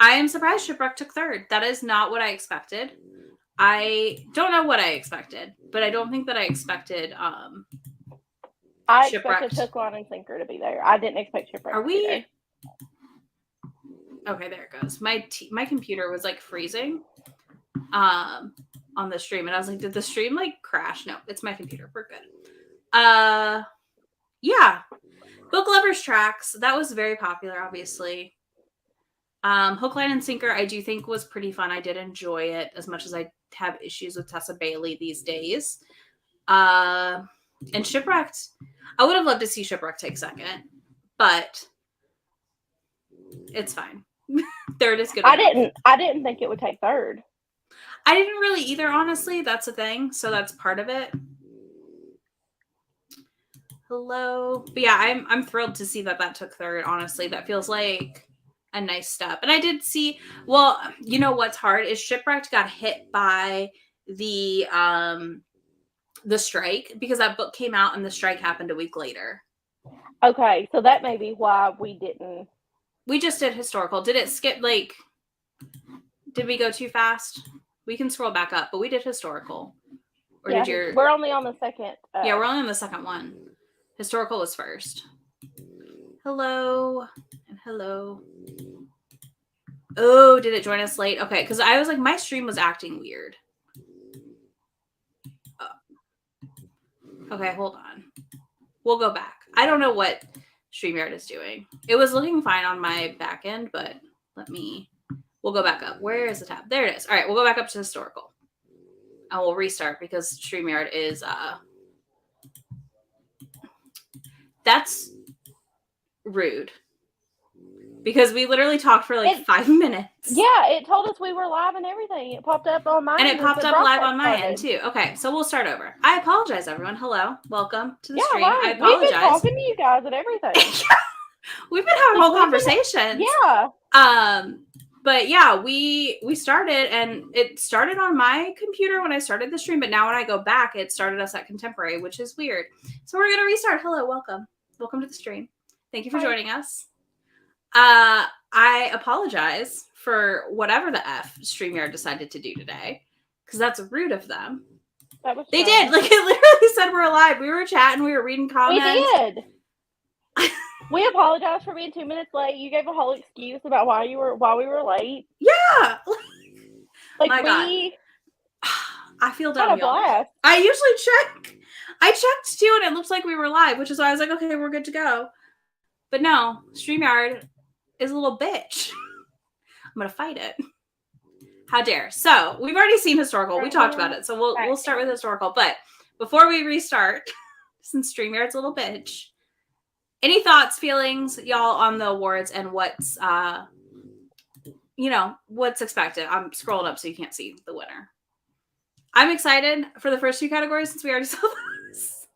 I am surprised Shipwreck took third. That is not what I expected. I don't know what I expected, but I don't think that I expected I Shipwrecked. expected Hook, Line, and Sinker to be there. I didn't expect Shipwreck to be there. Okay, there it goes. My computer was like freezing on the stream, and I was like, did the stream like crash? No, it's my computer. We're good. Yeah. Book Lovers Tracks. That was very popular, obviously. Hook, Line, and Sinker, I do think was pretty fun. I did enjoy it as much as I have issues with Tessa Bailey these days. And Shipwrecked. I would have loved to see Shipwrecked take second, but it's fine. Third is good. I didn't think it would take third. I didn't really either, honestly. That's a thing. So that's part of it. Hello. But yeah, I'm thrilled to see that took third, honestly. That feels like a nice step. And I did see, well, you know what's hard is Shipwrecked got hit by the strike, because that book came out and the strike happened a week later. Okay, so that may be why we didn't. We just did historical. Did it skip, like, did we go too fast? We can scroll back up, but we did historical. Or yeah, did we're only on the second. Yeah, we're only on the second one. Historical was first. Hello. And hello. Oh, did it join us late? Okay, because I was like, my stream was acting weird. Okay, hold on. We'll go back. I don't know what StreamYard is doing. It was looking fine on my back end, but we'll go back up. Where is the tab? There it is. All right, we'll go back up to historical. And we'll restart because StreamYard is, that's rude. Because we literally talked for like 5 minutes. Yeah, it told us we were live and everything. It popped up on my end. And it popped up live on my end too. Okay, so we'll start over. I apologize, everyone. Hello. Welcome to the stream. Right. I apologize. We've been talking to you guys and everything. We've been having whole conversations. Yeah. But yeah, we started, and it started on my computer when I started the stream, but now when I go back, it started us at Contemporary, which is weird. So we're gonna restart. Hello, welcome. Welcome to the stream. Thank you for joining us. I apologize for whatever the F StreamYard decided to do today, because that's rude of them. They did. Like, it literally said we're alive. We were chatting. We were reading comments. We did. We apologize for being 2 minutes late. You gave a whole excuse about why we were late. Yeah. Like, my God. I feel dumb, y'all. I usually check. I checked too, and it looks like we were live, which is why I was like, okay, we're good to go. But no, StreamYard is a little bitch. I'm gonna fight it. How dare. So we've already seen historical. We talked about it. So we'll start with historical. But before we restart, since StreamYard's a little bitch, any thoughts, feelings, y'all, on the awards and what's what's expected? I'm scrolling up so you can't see the winner. I'm excited for the first two categories since we already saw those.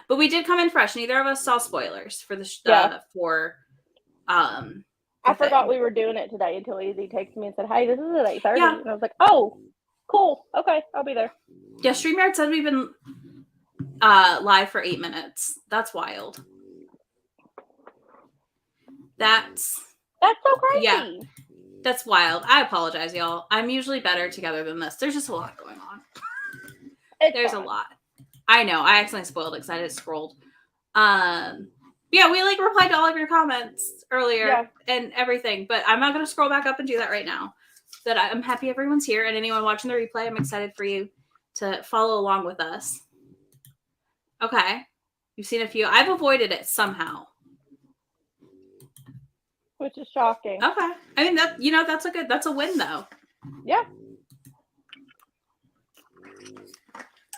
But we did come in fresh. Neither of us saw spoilers for the I forgot we were doing it today until Izzy texted me and said, hey, this is at 8:30. Yeah. And I was like, oh, cool. Okay, I'll be there. Yeah, StreamYard said we've been live for 8 minutes. That's wild. That's so crazy. Yeah, that's wild. I apologize, y'all. I'm usually better together than this. There's just a lot going on. There's a lot. I know. I accidentally spoiled it because I just scrolled. Yeah, we like replied to all of your comments earlier and everything, but I'm not going to scroll back up and do that right now. That I'm happy everyone's here, and anyone watching the replay, I'm excited for you to follow along with us. Okay, you've seen a few. I've avoided it somehow, which is shocking. Okay, I mean that's a win though. Yeah.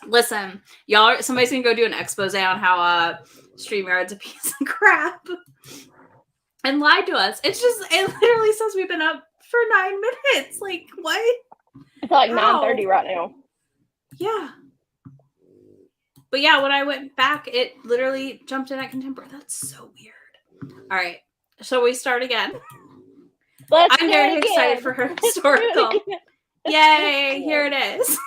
Listen, y'all, somebody's gonna go do an expose on how StreamYard's a piece of crap and lied to us. It literally says we've been up for 9 minutes. Like, what? It's like 9:30 right now. Yeah. But yeah, when I went back, it literally jumped in at Contemporary. That's so weird. All right. Shall we start again? I'm very excited for her historical. Yay, here it is.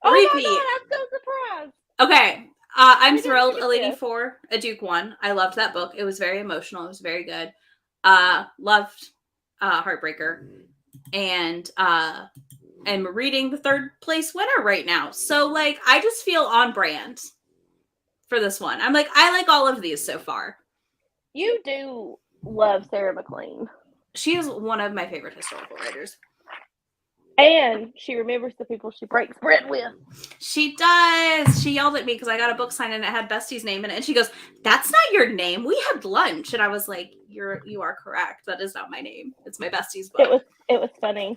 Oh repeat. My God, I'm so surprised. Okay. I'm thrilled a Lady for a Duke won. I loved that book. It was very emotional. It was very good. Loved Heartbreaker. and I'm reading the 3rd place winner right now. So like I just feel on brand for this one. I'm like, I like all of these so far. You do love Sarah McLean. She is one of my favorite historical writers. And she remembers the people she breaks bread with. She does. She yelled at me because I got a book sign and it had Bestie's name in it. And she goes, "That's not your name. We had lunch." And I was like, You are correct. That is not my name. It's my bestie's book. It was funny.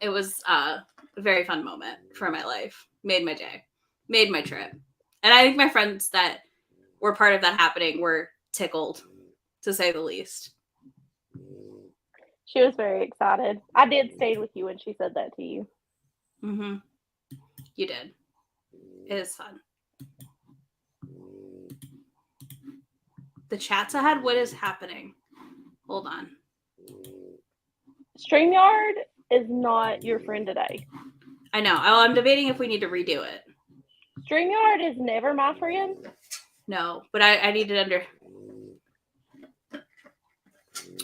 It was a very fun moment for my life. Made my day. Made my trip. And I think my friends that were part of that happening were tickled, to say the least. She was very excited. I did stay with you when she said that to you. Mm-hmm. You did. It is fun. The chats ahead, what is happening? Hold on. StreamYard is not your friend today. I know. I'm debating if we need to redo it. StreamYard is never my friend. No, but I need it under...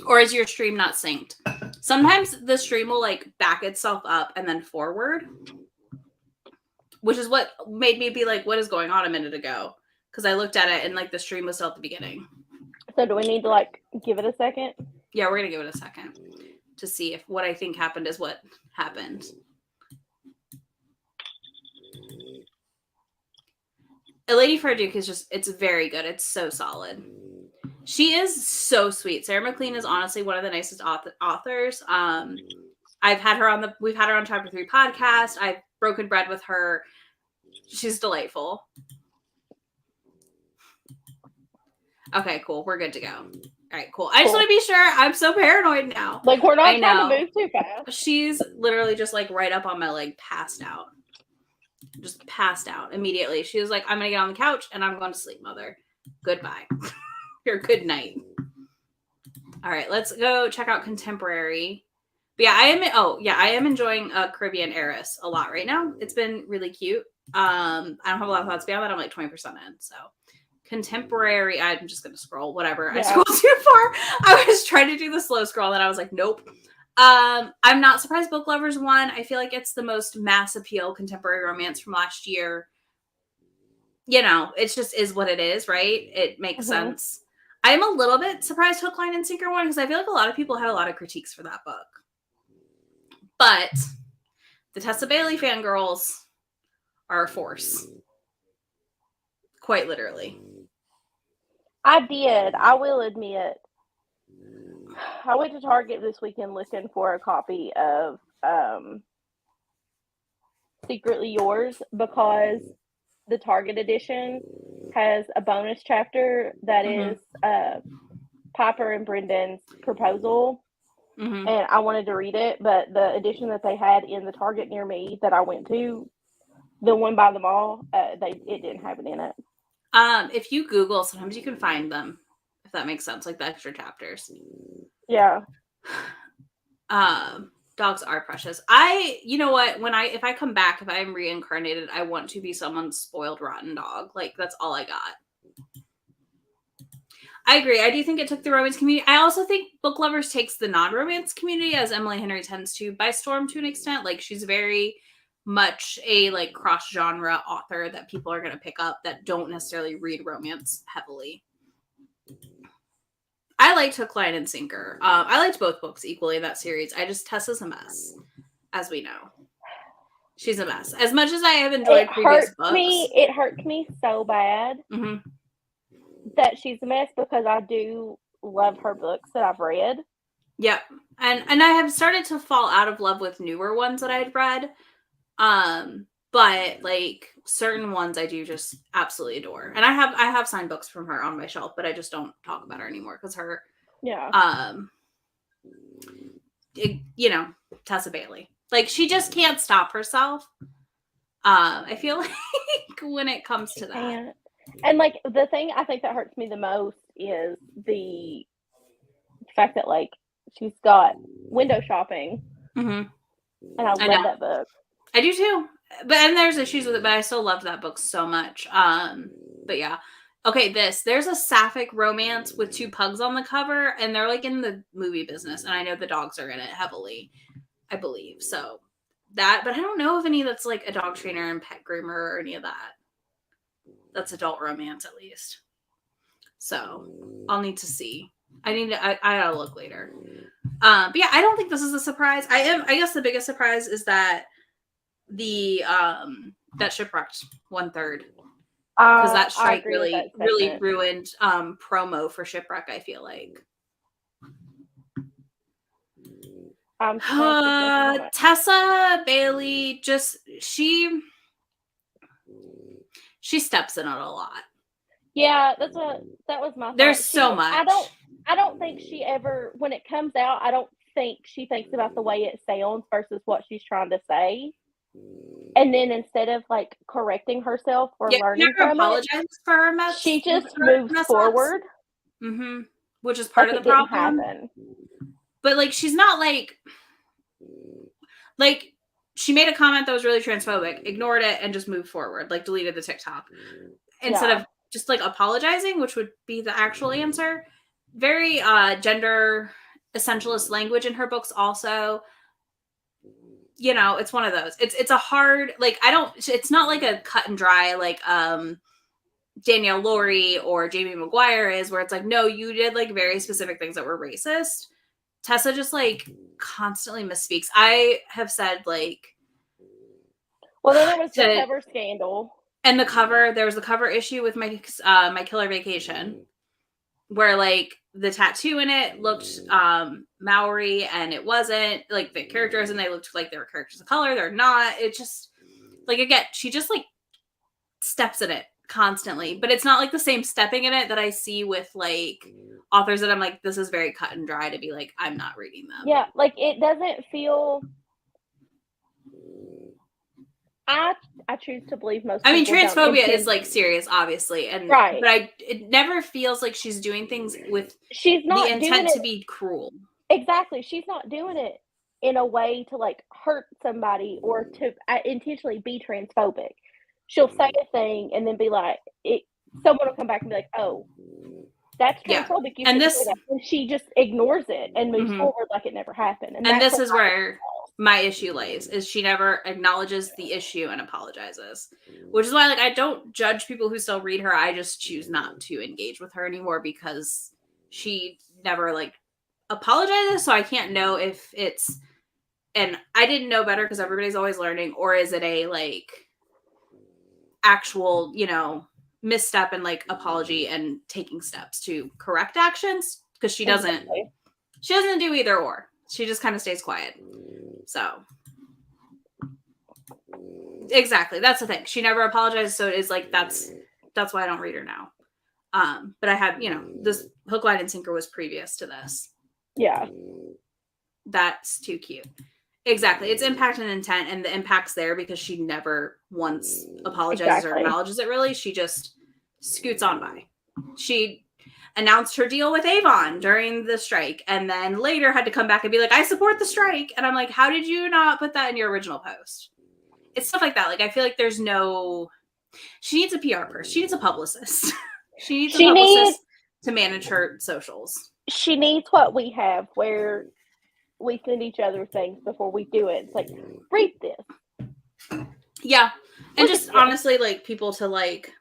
Or is your stream not synced? Sometimes the stream will like back itself up and then forward, which is what made me be like, what is going on a minute ago? Because I looked at it and like the stream was still at the beginning. So do we need to like give it a second? Yeah, we're going to give it a second to see if what I think happened is what happened. A Lady for a Duke is just, it's very good. It's so solid. She is so sweet. Sarah McLean is honestly one of the nicest authors. We've had her on Chapter 3 podcast. I've broken bread with her. She's delightful. Okay, cool. We're good to go. All right, cool. I just want to be sure. I'm so paranoid now. Like, we're not trying to move too fast. She's literally just like right up on my leg, passed out. Just passed out immediately. She was like, "I'm going to get on the couch and I'm going to sleep, mother. Goodbye." Or good night. All right, let's go check out contemporary. But yeah, I am enjoying Caribbean Heiress a lot right now. It's been really cute. I don't have a lot of thoughts beyond that. I'm like 20% in. So contemporary, I'm just gonna scroll. Whatever. Yeah. I scrolled too far. I was trying to do the slow scroll, and I was like, nope. I'm not surprised Book Lovers won. I feel like it's the most mass appeal contemporary romance from last year. You know, it just is what it is, right? It makes sense. I'm a little bit surprised Hook, Line, and Sinker won because I feel like a lot of people had a lot of critiques for that book. But the Tessa Bailey fangirls are a force. Quite literally. I did. I will admit. I went to Target this weekend looking for a copy of Secretly Yours because the Target edition has a bonus chapter that is Piper and Brendan's proposal. And I wanted to read it, but the edition that they had in the Target near me that I went to, the one by the mall, it didn't have it in it. If you Google, sometimes you can find them, if that makes sense, like the extra chapters. Yeah. Dogs are precious. You know what? If I come back, if I am reincarnated, I want to be someone's spoiled, rotten dog. Like, that's all I got. I agree. I do think it took the romance community. I also think Book Lovers takes the non-romance community, as Emily Henry tends to, by storm to an extent. Like, she's very much a like cross-genre author that people are going to pick up that don't necessarily read romance heavily. I liked Hook, Line, and Sinker. I liked both books equally in that series. Tessa's a mess, as we know. She's a mess. As much as I have enjoyed previous books. It hurts me so bad that she's a mess because I do love her books that I've read. Yep. And I have started to fall out of love with newer ones that I'd read. But like certain ones I do just absolutely adore. And I have signed books from her on my shelf, but I just don't talk about her anymore because her Tessa Bailey. Like she just can't stop herself. I feel like when it comes to that. And like the thing I think that hurts me the most is the fact that like she's got window shopping. And I love that book. I do too. And there's issues with it, but I still loved that book so much. But yeah. Okay, there's a sapphic romance with two pugs on the cover, and they're like in the movie business, and I know the dogs are in it heavily. I believe. So that, but I don't know of any that's like a dog trainer and pet groomer or any of that. That's adult romance, at least. So I'll need to see. I gotta look later. But yeah, I don't think this is a surprise. I guess the biggest surprise is that the that shipwrecked 1/3, because that strike really ruined promo for Shipwreck, I feel like. Tessa Bailey, just she steps in it a lot. Yeah, that was my thought. There's so much. I don't think she ever, when it comes out, I don't think she thinks about the way it sounds versus what she's trying to say. And then instead of like correcting herself or learning from apologizes for her mess, she just moves forward. Mm-hmm. Which is part of the problem. But like, she's not like she made a comment that was really transphobic, ignored it, and just moved forward, like deleted the TikTok instead of just like apologizing, which would be the actual answer. Very gender essentialist language in her books also. You know, it's one of those. It's a hard, like, it's not like a cut and dry like Danielle Laurie or Jamie McGuire is, where it's like, no, you did like very specific things that were racist. Tessa just like constantly misspeaks. I have said like, well, then there was the cover scandal, and there was the cover issue with my Killer Vacation, where like the tattoo in it looked Maori, and it wasn't. Like the characters, and they looked like they were characters of color. They're not. It just, like, again, she just like steps in it constantly, but it's not like the same stepping in it that I see with like authors that I'm like, this is very cut and dry to be like, I'm not reading them. Yeah, like it doesn't feel. I choose to believe most. I mean, transphobia is like serious, obviously, and right. But it never feels like she's doing things with she's not the intent to be cruel. Exactly, she's not doing it in a way to like hurt somebody or to intentionally be transphobic. She'll say a thing and then be like, someone will come back and be like, oh, that's transphobic. Yeah. And she just ignores it and moves forward like it never happened. And this is where my issue lays, is she never acknowledges the issue and apologizes, which is why, like, I don't judge people who still read her. I just choose not to engage with her anymore because she never like apologizes. So I can't know if it's, and I didn't know better because everybody's always learning, or is it a like actual, you know, misstep and like apology and taking steps to correct actions, because she doesn't do either or. She just kind of stays quiet. So exactly, that's the thing. She never apologizes, so it is like that's why I don't read her now. But I have, you know, this Hook, Line, and Sinker was previous to this. Yeah, that's too cute. Exactly, it's impact and intent, and the impact's there because she never once apologizes or acknowledges it. Really, she just scoots on by. She announced her deal with Avon during the strike, and then later had to come back and be like, I support the strike. And I'm like, how did you not put that in your original post? It's stuff like that. Like, I feel like there's no, she needs a PR person. She needs a publicist. she needs a publicist to manage her socials. She needs what we have, where we send each other things before we do it. It's like, read this. Yeah. And just honestly, like, people to like,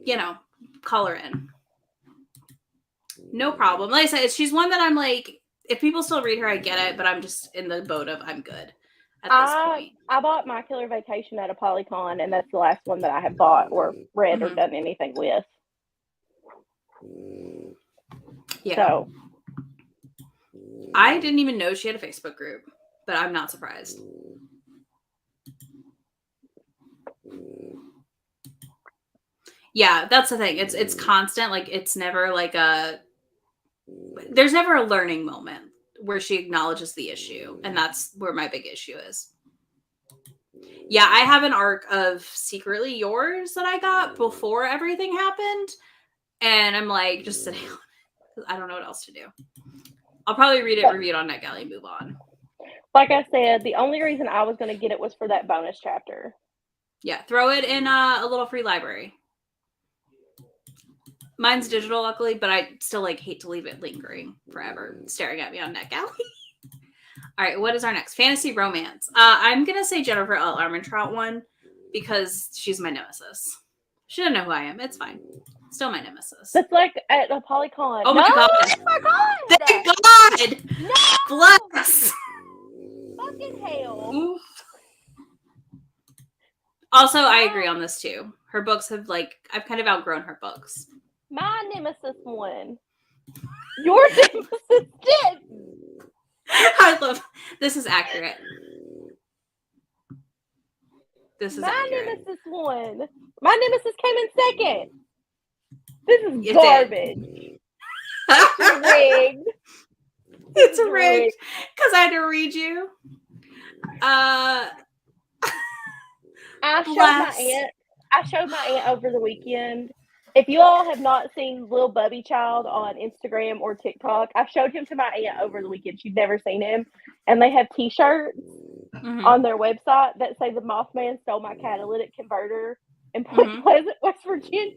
you know, call her in. No problem. Like I said, she's one that I'm like, if people still read her, I get it, but I'm just in the boat of I'm good at this point. I bought My Killer Vacation at a Polycon, and that's the last one that I have bought or read or done anything with. Yeah. So I didn't even know she had a Facebook group, but I'm not surprised. Yeah, that's the thing. It's constant. Like, it's never like there's never a learning moment where she acknowledges the issue, and that's where my big issue is. Yeah, I have an arc of Secretly Yours that I got before everything happened, and I'm like, just sitting on it. I don't know what else to do. I'll probably read it, review it on NetGalley, and move on. Like I said, the only reason I was going to get it was for that bonus chapter. Yeah, throw it in a little free library. Mine's digital, luckily, but I still like hate to leave it lingering forever, staring at me on NetGalley. All right, what is our next? Fantasy romance. I'm going to say Jennifer L. Armentrout one because she's my nemesis. She doesn't know who I am. It's fine. Still my nemesis. That's like at a Polycon. Oh my god. Oh my god! Thank God! No! Bless! Fucking hell. Oof. Also, I agree on this too. Her books have, like, I've kind of outgrown her books. My nemesis won. Your nemesis did. I love this. Is accurate. This is my accurate. nemesis won. My nemesis came in second. This is It garbage. It's rigged. It's rigged because I had to read you. I showed my aunt over the weekend. If you all have not seen Lil Bubby Child on Instagram or TikTok, I showed him to my aunt over the weekend. She'd never seen him. And they have t-shirts on their website that say the Mothman stole my catalytic converter in Point Pleasant, West Virginia.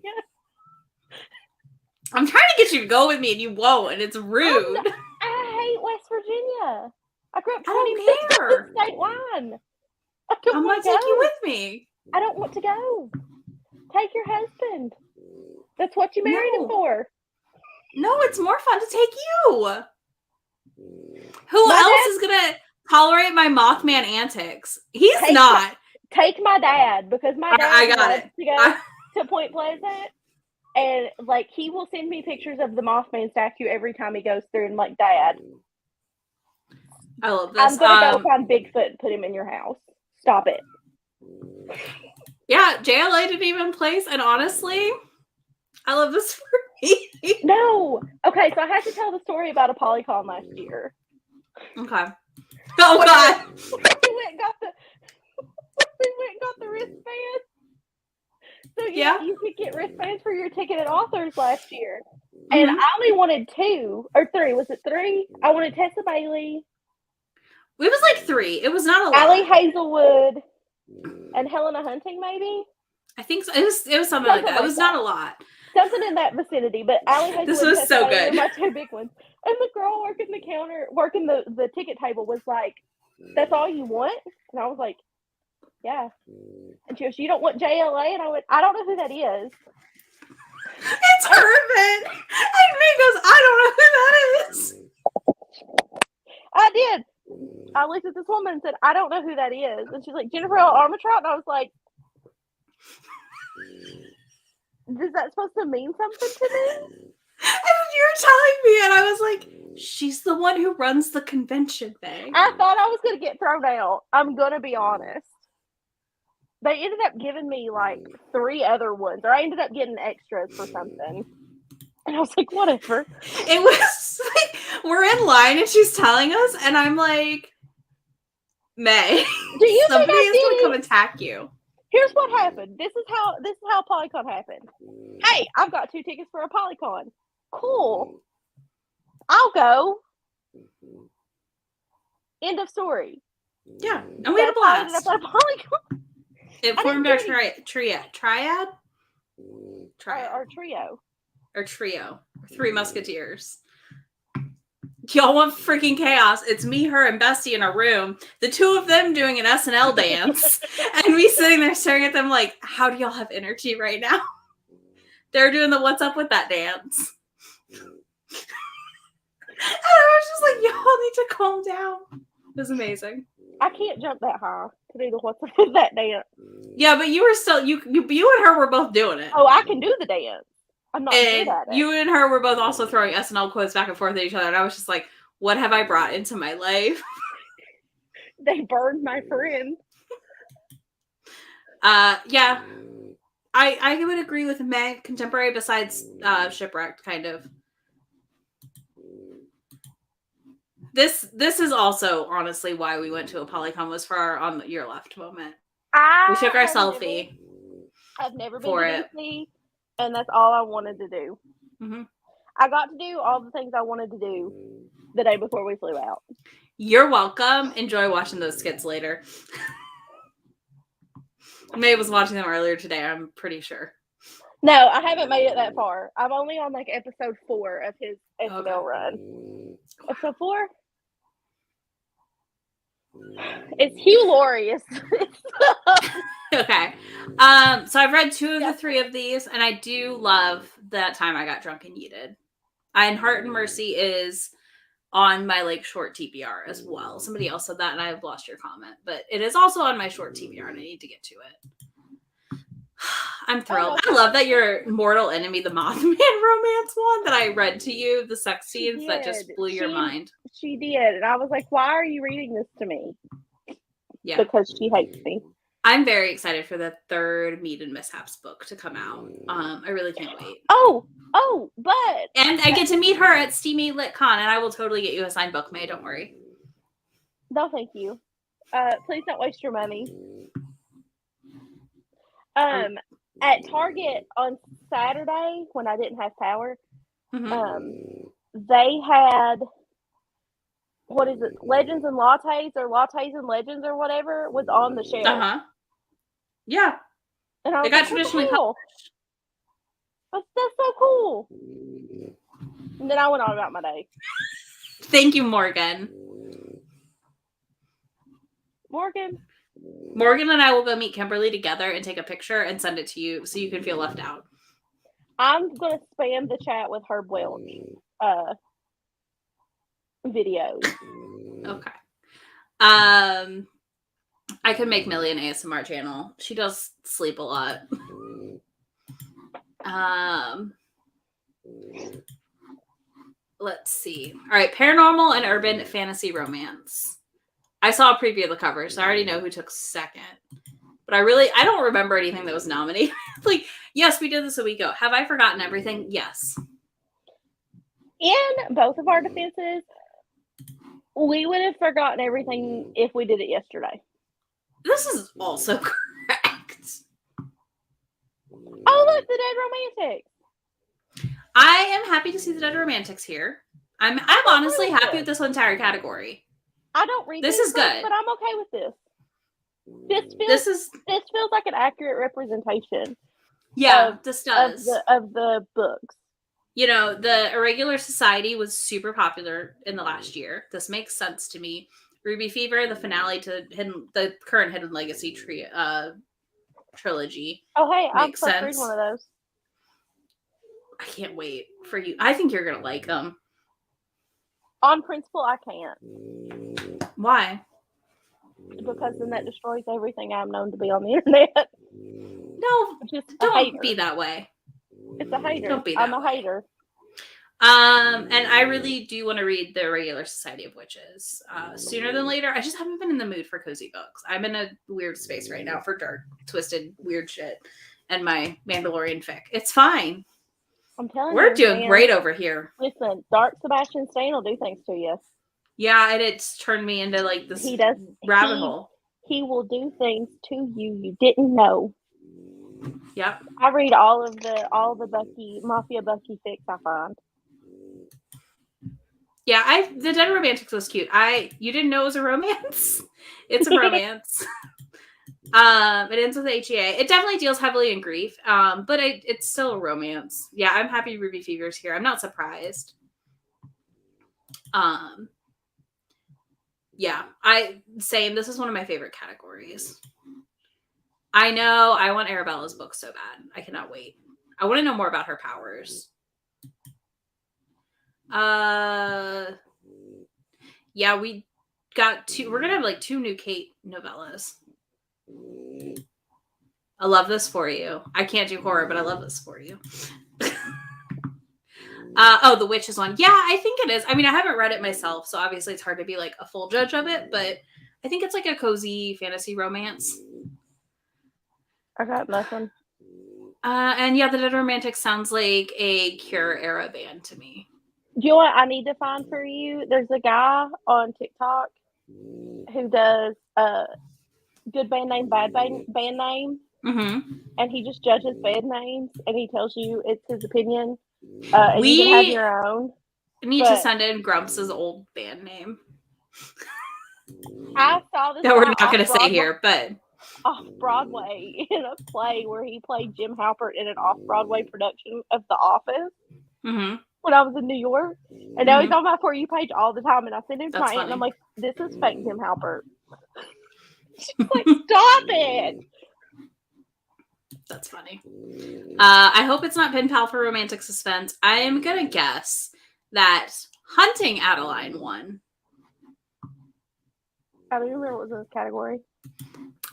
I'm trying to get you to go with me and you won't, and it's rude. I hate West Virginia. I grew up 26 minutes state line. I'm going to take you with me. I don't want to go. Take your husband. That's what you married him for. No, it's more fun to take you. Who else is going to tolerate my Mothman antics? He's not. Take my dad, because my dad loves to go to Point Pleasant. And, like, he will send me pictures of the Mothman statue every time he goes through. And, like, Dad, I love this. I'm going to go find Bigfoot and put him in your house. Stop it. Yeah, JLA didn't even place. And honestly, I love this for me. No. Okay, so I had to tell the story about a Polycon last year. Okay. Oh, God. We went and got the wristband. So you could get wristbands for your ticket at Authors last year. And I only wanted 2 or 3. Was it 3? I wanted Tessa Bailey. It was like 3. It was not a lot. Allie Hazelwood and Helena Hunting, maybe? I think so. It was something like that. It was not a lot. Something in that vicinity, but Allie Hazelwood. This was so good. My 2 big ones. And the girl working the ticket table was like, "That's all you want?" And I was like, "Yeah." And she goes, "You don't want JLA?" And I went, "I don't know who that is." It's Herman. And me goes, "I don't know who that is." I did. I looked at this woman and said, "I don't know who that is." And she's like, "Jennifer L. Armentrout?" And I was like, "Is that supposed to mean something to me?" And you were telling me, and I was like, "She's the one who runs the convention thing." I thought I was going to get thrown out. I'm going to be honest. They ended up giving me like 3 other ones, or I ended up getting extras for something. And I was like, whatever. It was like, we're in line and she's telling us, and I'm like, May, somebody is going to come attack you. Here's what happened. This is how Polycon happened. Hey, I've got 2 tickets for a Polycon. Cool. I'll go. End of story. Yeah, and we had a blast. It formed our triad? Our trio. Our trio. 3 musketeers. Y'all want freaking chaos. It's me, her, and Bestie in a room. The 2 of them doing an SNL dance. And me sitting there staring at them like, how do y'all have energy right now? They're doing the what's up with that dance. And I was just like, y'all need to calm down. It was amazing. I can't jump that high to do the what's up with that dance. Yeah, but you were still, you and her were both doing it. Oh, I can do the dance. I'm not good at it. You and her were both also throwing SNL quotes back and forth at each other, and I was just like, what have I brought into my life? They burned my friend. Yeah. I would agree with Meg. Contemporary besides Shipwrecked, kind of. This is also honestly why we went to a Polycon, was for our on your left moment. We took our selfie. I've never been to DC, and that's all I wanted to do. Mm-hmm. I got to do all the things I wanted to do the day before we flew out. You're welcome. Enjoy watching those skits later. May was watching them earlier today, I'm pretty sure. No, I haven't made it that far. I'm only on like episode 4 of his SNL run. Episode 4? It's hilarious. Okay. So I've read 2 of the 3 of these, and I do love That Time I Got Drunk and Yeeted. And Heart and Mercy is on my like short TBR as well. Somebody else said that, and I've lost your comment, but it is also on my short TBR, and I need to get to it. I'm thrilled. I love that your Mortal Enemy, the Mothman romance one that I read to you, the sex scenes that just blew your mind. She did, and I was like, "Why are you reading this to me?" Yeah, because she hates me. I'm very excited for the 3rd Meat and Mishaps book to come out. I really can't wait. But and I get to meet her at Steamy Lit Con, and I will totally get you a signed book, May. Don't worry. No, thank you. Please don't waste your money. At Target on Saturday when I didn't have power, they had what is it? Legends and Lattes or Lattes and Legends or whatever was on the shelf. Yeah. And I was got traditionally published. That's so cool. And then I went on about my day. Thank you, Morgan. Morgan and I will go meet Kimberly together and take a picture and send it to you so you can feel left out. I'm going to spam the chat with Herb Welch videos. Okay. I could make Millie an ASMR channel. She does sleep a lot. Let's see. All right, paranormal and urban fantasy romance. I saw a preview of the cover, so I already know who took second. But I don't remember anything that was nominated. Like, yes, we did this a week ago. Have I forgotten everything? Yes. In both of our defenses, we would have forgotten everything if we did it yesterday. This is also correct. Oh, look, the Dead Romantics. I am happy to see the Dead Romantics here. I'm honestly happy with this entire category. I don't read this is books, good, but I'm okay with this. This feels like an accurate representation. Yeah, this does of the books. You know, the Irregular Society was super popular in the last year. This makes sense to me. Ruby Fever, the finale to the current Hidden Legacy trilogy. Oh, hey, I'm supposed to read one of those. I can't wait for you. I think you're gonna like them. On principle, I can't. Why? Because then that destroys everything I'm known to be on the internet. No, just don't be that way. It's a hater. Don't be that I'm a hater. And I really do want to read the Irregular Society of Witches sooner than later. I just haven't been in the mood for cozy books. I'm in a weird space right now for dark, twisted, weird shit and my Mandalorian fic. It's fine. I'm telling you. We're doing great over here. Listen, Dark Sebastian Stain will do things to you. Yeah, and it's turned me into like this rabbit hole. He will do things to you didn't know. Yep. I read all the Bucky Mafia Bucky fics I find. Yeah, the Dead Romantics was cute. You didn't know it was a romance? It's a romance. It ends with HEA. It definitely deals heavily in grief, but it's still a romance. Yeah, I'm happy Ruby Fever's here. I'm not surprised. Yeah, this is one of my favorite categories. I know I want Arabella's book so bad. I cannot wait. I want to know more about her powers. Yeah, we're gonna have like 2 new Kate novellas. I love this for you. I can't do horror, but I love this for you. The Witches one. Yeah, I think it is. I mean, I haven't read it myself, so obviously it's hard to be like a full judge of it, but I think it's like a cozy fantasy romance. I got nothing. And yeah, the Dead Romantics sounds like a Cure era band to me. Do you know what I need to find for you? There's a guy on TikTok who does good band name, bad band name. Mm-hmm. And he just judges band names and he tells you it's his opinion. And you can have your own. Need to send in Grumps' old band name. I saw this. That we're not going to say here, but off Broadway in a play where he played Jim Halpert in an off Broadway production of The Office. Mm-hmm. When I was in New York, and now he's on my For You page all the time, and I send him to my aunt, and I'm like, "This is fake Jim Halpert." She's like, stop it. That's funny. I hope it's not pen pal for romantic suspense. I am gonna guess that Hunting Adeline won. I don't remember what was in this category.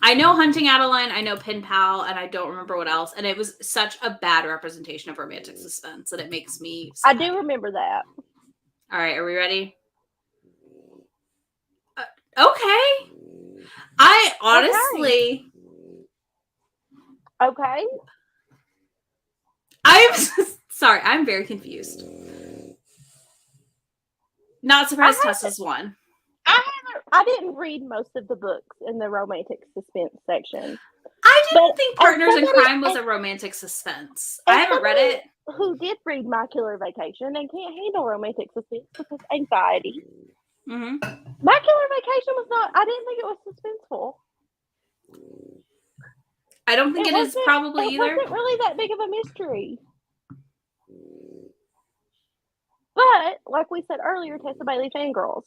I know Hunting Adeline, I know pen pal, and I don't remember what else. And it was such a bad representation of romantic suspense that it makes me sad. I do remember that. All right, are we ready? Okay. I honestly... Okay. I'm sorry, I'm very confused. Not surprised Tessa's won. I didn't read most of the books in the romantic suspense section. I didn't think Partners in Crime was a romantic suspense. I haven't read it. Who did read My Killer Vacation and can't handle romantic suspense because anxiety. Mm-hmm. My Killer Vacation was not, I didn't think it was suspenseful. I don't think it is probably either. It wasn't really that big of a mystery. But, like we said earlier, Tessa Bailey fangirls.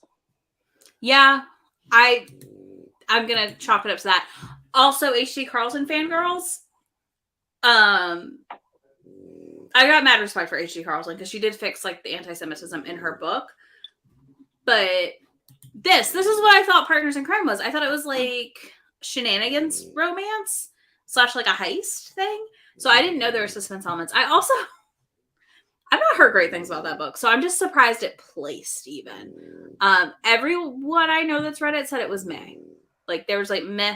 Yeah, I'm going to chalk it up to that. Also, H.G. Carlson fangirls. I got mad respect for H.G. Carlson because she did fix like the anti-Semitism in her book. But this is what I thought Partners in Crime was. I thought it was like shenanigans romance / like a heist thing. So I didn't know there were suspense elements. I've not heard great things about that book. So I'm just surprised it placed even. Everyone I know that's read it said it was meh. Like there was like meh.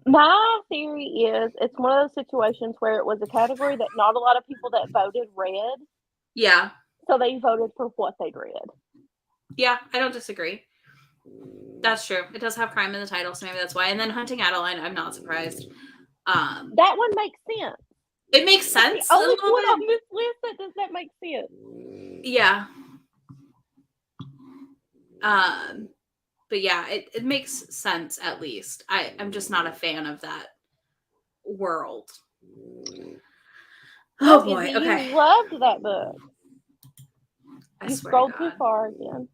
My theory is it's one of those situations where it was a category that not a lot of people that voted read. Yeah. So they voted for what they'd read. Yeah, I don't disagree. That's true. It does have crime in the title, so maybe that's why. And then Hunting Adeline, I'm not surprised. That one makes sense. It makes sense. The only one on this list that does that make sense. Yeah. But yeah, it makes sense at least. I'm just not a fan of that world. Oh boy. Okay. You loved that book. I swear scrolled too far again.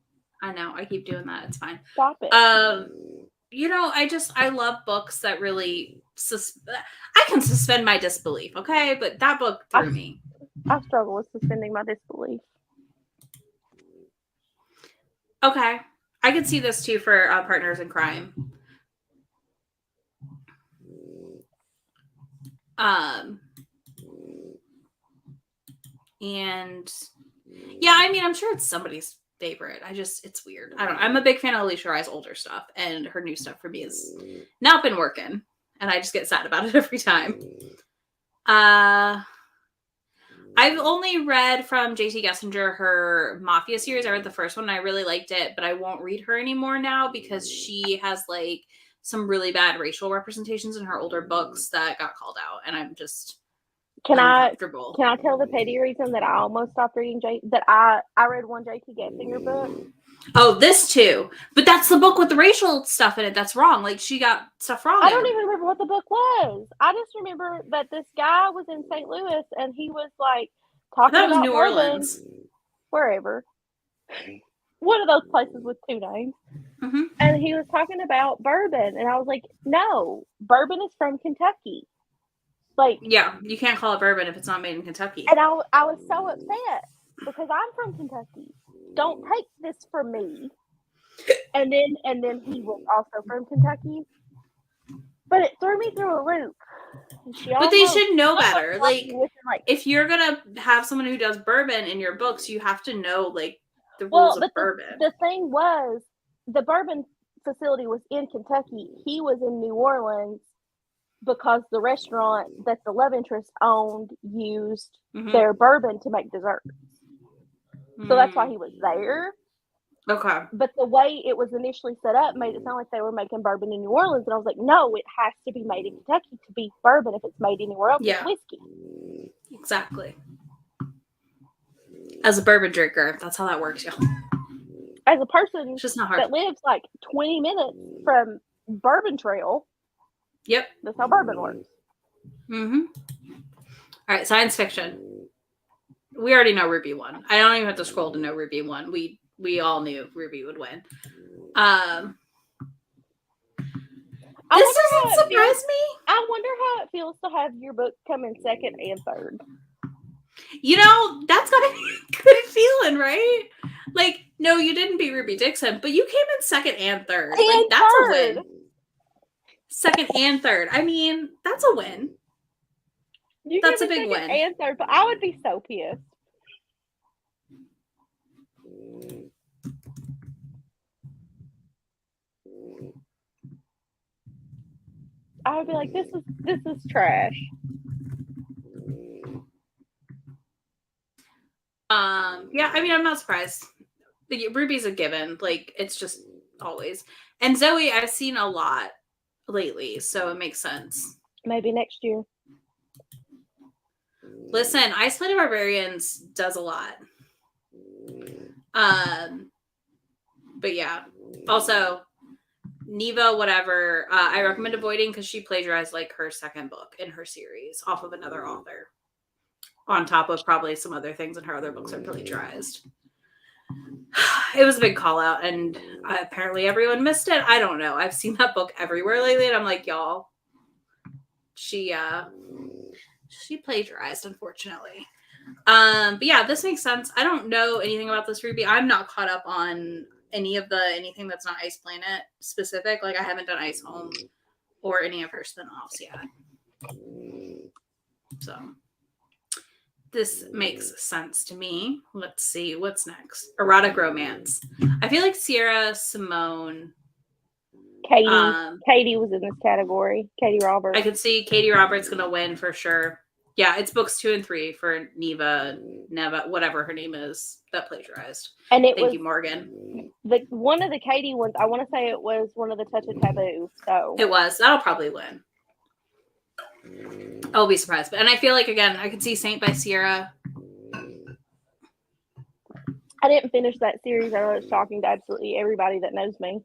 I know. I keep doing that. It's fine. Stop it. I love books that really I can suspend my disbelief, okay? But that book threw me. I struggle with suspending my disbelief. Okay. I could see this too for Partners in Crime. And yeah, I mean, I'm sure it's somebody's favorite. It's weird. I'm a big fan of Alicia Rye's older stuff, and her new stuff for me has not been working, and I just get sad about it every time. I've only read from J.T. Gessinger her Mafia series. I read the first one and I really liked it, but I won't read her anymore now because she has like some really bad racial representations in her older books that got called out, and I'm just uncomfortable. Can I tell the petty reason that I almost stopped reading I read one J.T. Gessinger book? Oh, this too. But that's the book with the racial stuff in it. That's wrong. Like, she got stuff wrong. I don't even remember what the book was. I just remember that this guy was in St. Louis and he was like talking about New Orleans. Wherever. One of those places with two names. Mm-hmm. And he was talking about bourbon. And I was like, no, bourbon is from Kentucky. Like, yeah, you can't call it bourbon if it's not made in Kentucky. And I was so upset because I'm from Kentucky. Don't take this from me. And then he was also from Kentucky. But it threw me through a loop. But they should know better. Like, if you're gonna have someone who does bourbon in your books, you have to know like the rules of bourbon. The thing was, the bourbon facility was in Kentucky. He was in New Orleans because the restaurant that the love interest owned used their bourbon to make desserts. So that's why he was there. Okay. But the way it was initially set up made it sound like they were making bourbon in New Orleans. And I was like, no, it has to be made in Kentucky to be bourbon. If it's made anywhere else, it's whiskey. Exactly. As a bourbon drinker, that's how that works, y'all. As a person it's just not hard. that lives like 20 minutes from Bourbon Trail. Yep. That's how bourbon works. Mm-hmm. All right, science fiction. We already know Ruby won. I don't even have to scroll to know Ruby won. We all knew Ruby would win. This is surprise me. I wonder how it feels to have your book come in second and third. You know, that's gotta be a good feeling, right? Like, no, you didn't beat Ruby Dixon, but you came in second and third. Like, that's a win. Second and third. I mean, that's a win. That's a big win. And third, but I would be so pissed. I would be like, this is trash. Yeah, I mean, I'm not surprised. Ruby's a given. Like, it's just always. And Zoe, I've seen a lot lately, so it makes sense. Maybe next year. Listen, Ice Planet Barbarians does a lot. But yeah. Also, Neva, whatever, I recommend avoiding because she plagiarized like her second book in her series off of another author. On top of probably some other things in her other books are plagiarized. It was a big call out, and apparently everyone missed it. I don't know. I've seen that book everywhere lately, and I'm like, y'all, she plagiarized, unfortunately. But yeah, this makes sense. I don't know anything about this Ruby. I'm not caught up on anything that's not Ice Planet specific. Like, I haven't done Ice Home or any of her spinoffs yet. So this makes sense to me. Let's see what's next. Erotic romance. I feel like Sierra Simone. Katie was in this category. Katie Roberts. I could see Katie Roberts gonna win for sure. Yeah, it's books 2 and 3 for Neva, whatever her name is, that plagiarized. And Thank you, Morgan. One of the Katie ones, I want to say it was one of the Touch of Taboo. So it was. That'll probably win. I'll be surprised. And I feel like, again, I could see Saint by Sierra. I didn't finish that series. I know it's shocking to absolutely everybody that knows me.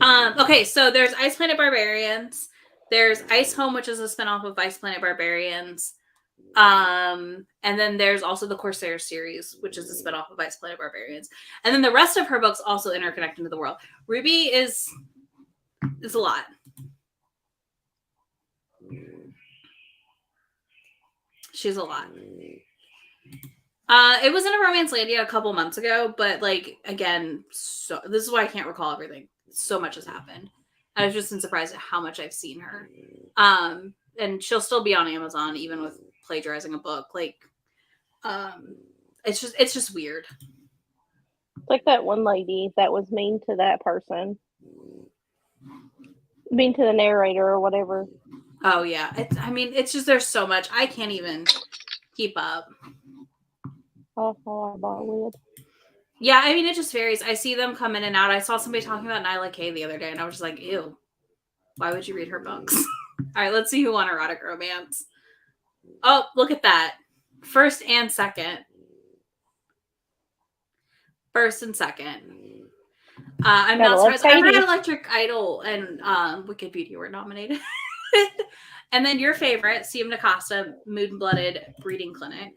Okay, so there's Ice Planet Barbarians. There's Ice Home, which is a spinoff of Ice Planet Barbarians. And then there's also the Corsair series, which is a spinoff of Ice Planet Barbarians. And then the rest of her books also interconnect into the world. Ruby is a lot. She's a lot. It was in a Romancelandia a couple months ago, but like, again, so this is why I can't recall everything. So much has happened. I was just surprised at how much I've seen her. And she'll still be on Amazon even with plagiarizing a book. Like, it's just weird. It's like that one lady that was mean to that person. Mean to the narrator or whatever. Oh yeah. It's just, there's so much. I can't even keep up. Oh, yeah, I mean, it just varies. I see them come in and out. I saw somebody talking about Nyla Kay the other day, and I was just like, ew. Why would you read her books? All right, let's see who won Erotic Romance. Oh, look at that. First and second. First and second. I'm not surprised. I read Electric Idol and Wicked Beauty were nominated. And then your favorite, CM Nakasta, Mood and Blooded Breeding Clinic,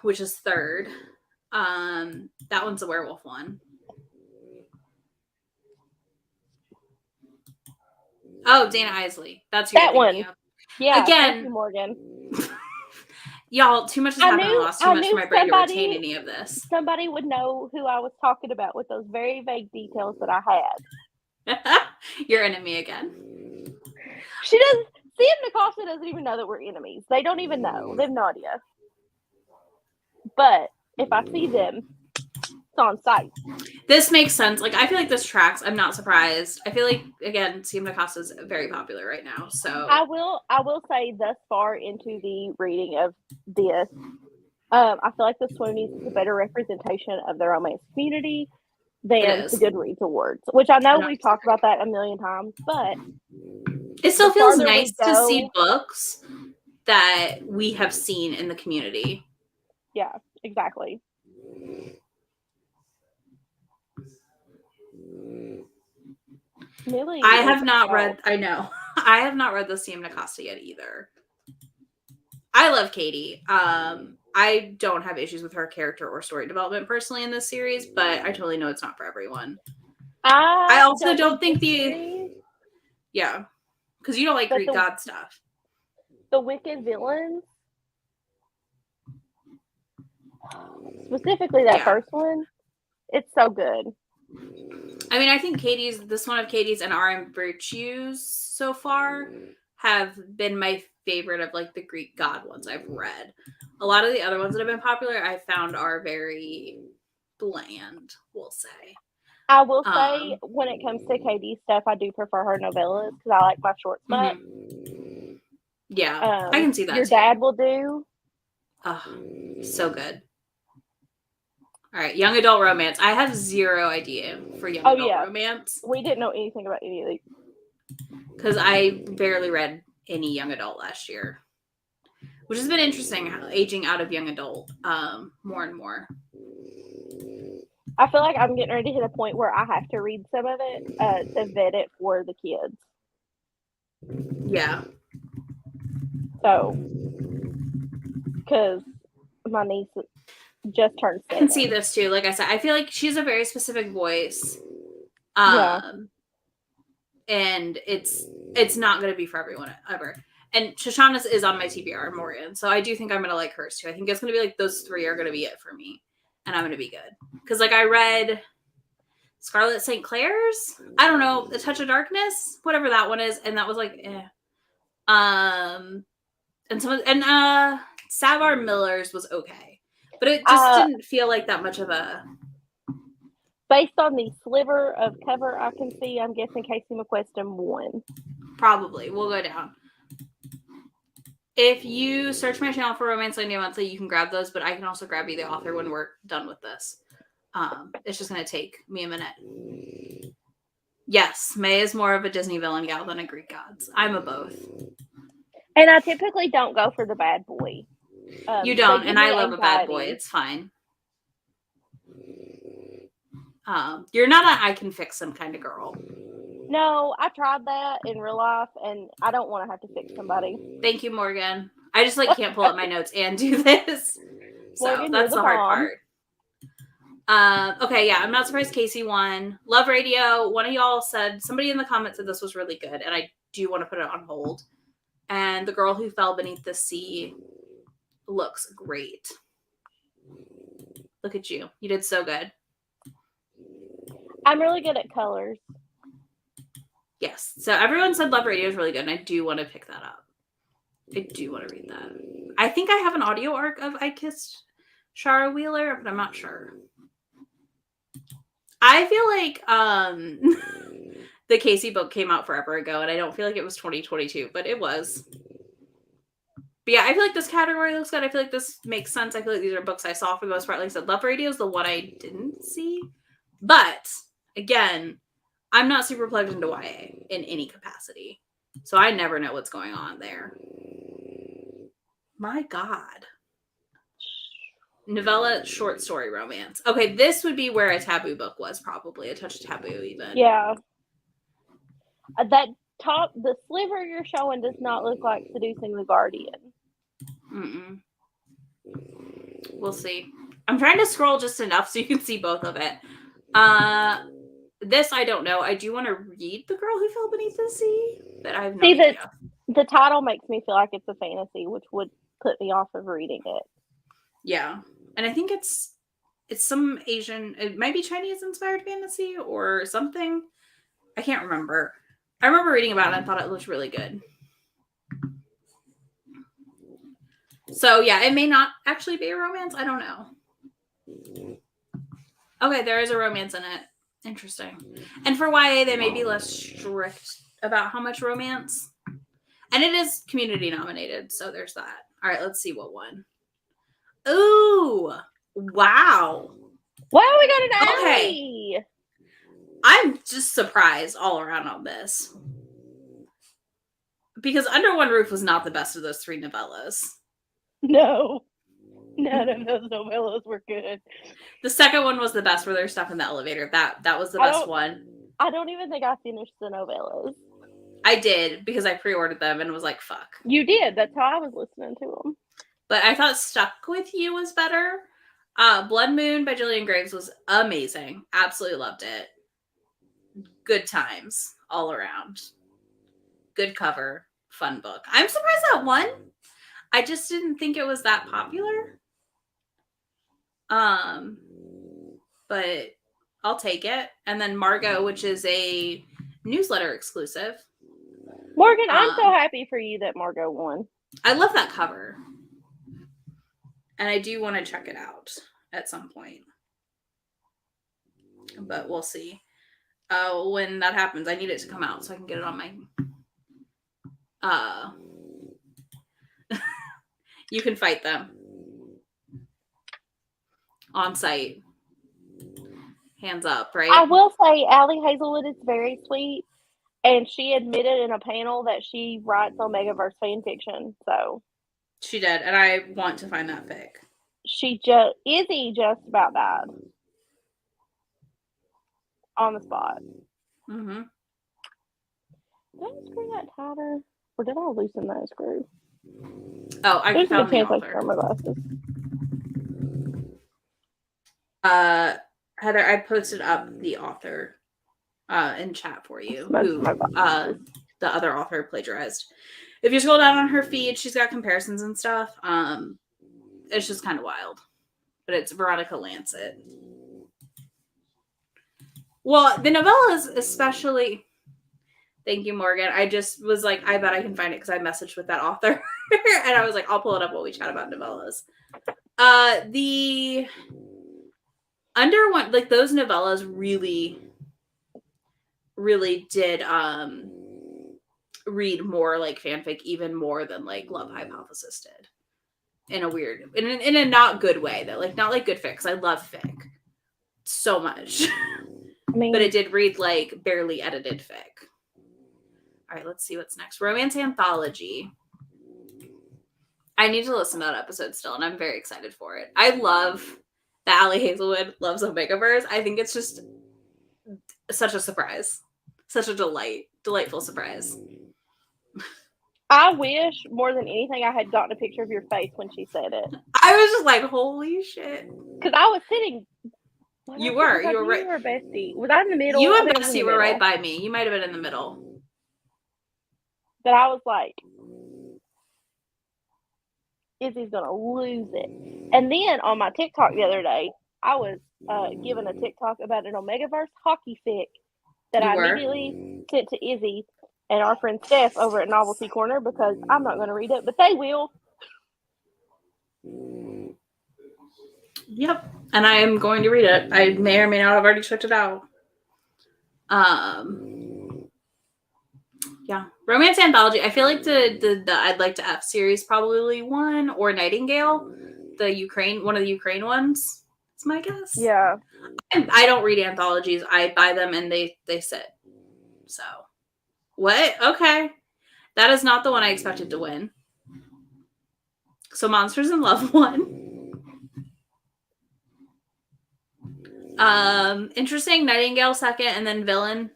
which is third. That one's a werewolf one. Oh, Dana Isley. That's that one. Of. Yeah. Again, you, Morgan. Y'all, too much has happened. I lost too much for my brain to retain any of this. Somebody would know who I was talking about with those very vague details that I had. You're enemy again. She doesn't. CM Nakasta doesn't even know that we're enemies. They don't even know. They have no idea. But if I see them, it's on site. This makes sense. Like, I feel like this tracks. I'm not surprised. I feel like, again, CM Nakasta is very popular right now. So I will say thus far into the reading of this, I feel like the Swoonies is a better representation of the romance community than the Goodreads Awards, which I know we've talked about that a million times, but it still feels nice to see books that we have seen in the community. Yeah, exactly. Really, I have not read. I know. I have not read the CM Nakasta yet either. I love Katie. I don't have issues with her character or story development personally in this series, but I totally know it's not for everyone. I also don't think Yeah. Because you don't like But Greek god stuff. The Wicked Villains, specifically that first one, it's so good. I mean, I think this one of Katie's and R.M. Virtues so far have been my favorite of like the Greek god ones I've read. A lot of the other ones that have been popular I found are very bland, we'll say. I will say, when it comes to Katie's stuff, I do prefer her novellas because I like my short smut. Yeah, I can see that. Your dad will do. Oh, so good. All right, young adult romance. I have zero idea for young adult romance. We didn't know anything about any of these. Because I barely read any young adult last year. Which has been interesting, aging out of young adult more and more. I feel like I'm getting ready to hit a point where I have to read some of it to vet it for the kids. Yeah. So, because my niece just turned 7. I can see this too. Like I said, I feel like she's a very specific voice. And it's not going to be for everyone ever. And Shoshana's is on my TBR, Morgan. So I do think I'm going to like hers too. I think it's going to be like those 3 are going to be it for me. And I'm going to be good. Because like I read Scarlet St. Clair's, I don't know, The Touch of Darkness, whatever that one is. And that was like, And Savar Miller's was okay. But it just didn't feel like that much of a... Based on the sliver of cover I can see, I'm guessing Casey McQuiston won. Probably. We'll go down. If you search my channel for Romance Landia Monthly, you can grab those, but I can also grab you the author when we're done with this. It's just going to take me a minute. Yes, Mae is more of a Disney villain gal than a Greek gods. I'm a both. And I typically don't go for the bad boy. You don't, and I love a bad boy. It's fine. You're not an I can fix them kind of girl. No, I tried that in real life, and I don't want to have to fix somebody. Thank you, Morgan. I just like can't pull up my notes and do this. So Morgan, that's the hard part. Okay, yeah, I'm not surprised Casey won. Love Radio. One of y'all said, somebody in the comments said this was really good, and I do want to put it on hold. And The Girl Who Fell Beneath the Sea looks great. Look at you. You did so good. I'm really good at colors. Yes. So everyone said Love Radio is really good, and I do want to pick that up. I do want to read that. I think I have an audio arc of I Kissed Shara Wheeler, but I'm not sure. I feel like the Casey book came out forever ago, and I don't feel like it was 2022, but it was. But yeah, I feel like this category looks good. I feel like this makes sense. I feel like these are books I saw for the most part. Like I said, Love Radio is the one I didn't see. But, again, I'm not super plugged into YA in any capacity. So I never know what's going on there. My God. Novella, short story romance. Okay, this would be where a taboo book was, probably. A touch of taboo, even. Yeah. The sliver you're showing does not look like Seducing the Guardian. Mm-mm. We'll see. I'm trying to scroll just enough so you can see both of it. This I don't know. I do want to read The Girl Who Fell Beneath the Sea, but I have no idea. The title makes me feel like it's a fantasy, which would put me off of reading it. Yeah. And I think it's some Asian, it might be Chinese inspired fantasy or something. I can't remember. I remember reading about it and I thought it looked really good. So yeah, it may not actually be a romance. I don't know. Okay, there is a romance in it. Interesting. And for YA, they may be less strict about how much romance. And it is community nominated, so there's that. All right, let's see what won. Ooh, wow. Wow, we got an Emmy. Okay. I'm just surprised all around on this. Because Under One Roof was not the best of those 3 novellas. No. None of those novellas were good. The second one was the best where there's stuff in the elevator. That was the best one. I don't even think I finished the novellas. I did because I pre-ordered them and was like, fuck. You did. That's how I was listening to them. But I thought Stuck With You was better. Blood Moon by Gillian Graves was amazing. Absolutely loved it. Good times all around. good cover, fun book. I'm surprised that won. I just didn't think it was that popular. But I'll take it. And then Margot, which is a newsletter exclusive. Morgan, I'm so happy for you that Margot won. I love that cover. And I do want to check it out at some point. But we'll see. When that happens, I need it to come out so I can get it on my... You can fight them. On site. Hands up, right? I will say Allie Hazelwood is very sweet. And she admitted in a panel that she writes Omegaverse fan fiction. So she did, and I want to find that fic. Izzy just about died. On the spot. Mm-hmm. Did I screw that tighter? Or did I loosen that screw? Oh, I found the author. I my glasses. Heather, I posted up the author in chat for you, who the other author plagiarized. If you scroll down on her feed, she's got comparisons and stuff. It's just kind of wild. But it's Veronica Lancet. Well, the novellas especially... Thank you, Morgan. I just was like, I bet I can find it because I messaged with that author. And I was like, I'll pull it up while we chat about novellas. The under one, like those novellas really, really did read more like fanfic, even more than like Love Hypothesis did. In a weird, in a not good way though. Like not like good fic, because I love fic so much. But it did read like barely edited fic. All right, let's see what's next. Romance Anthology. I need to listen to that episode still, and I'm very excited for it. I love that Allie Hazelwood loves Omegaverse. I think it's just such a surprise. Such a delightful surprise. I wish more than anything I had gotten a picture of your face when she said it. I was just like, holy shit. Because I was sitting... You were right. You were Bestie. Was I in the middle? You and Bestie were right by me. You might have been in the middle. But I was like, Izzy's going to lose it. And then on my TikTok the other day, I was given a TikTok about an Omegaverse hockey fic that I immediately sent to Izzy and our friend Steph over at Novelty Corner because I'm not going to read it, but they will. Yep. And I am going to read it. I may or may not have already checked it out. Yeah. Romance Anthology. I feel like the I'd Like to F series probably won, or Nightingale, one of the Ukraine ones. That's my guess. Yeah. I don't read anthologies. I buy them and they sit. So, what? Okay. That is not the one I expected to win. So Monsters in Love won. Interesting. Nightingale second, and then Villain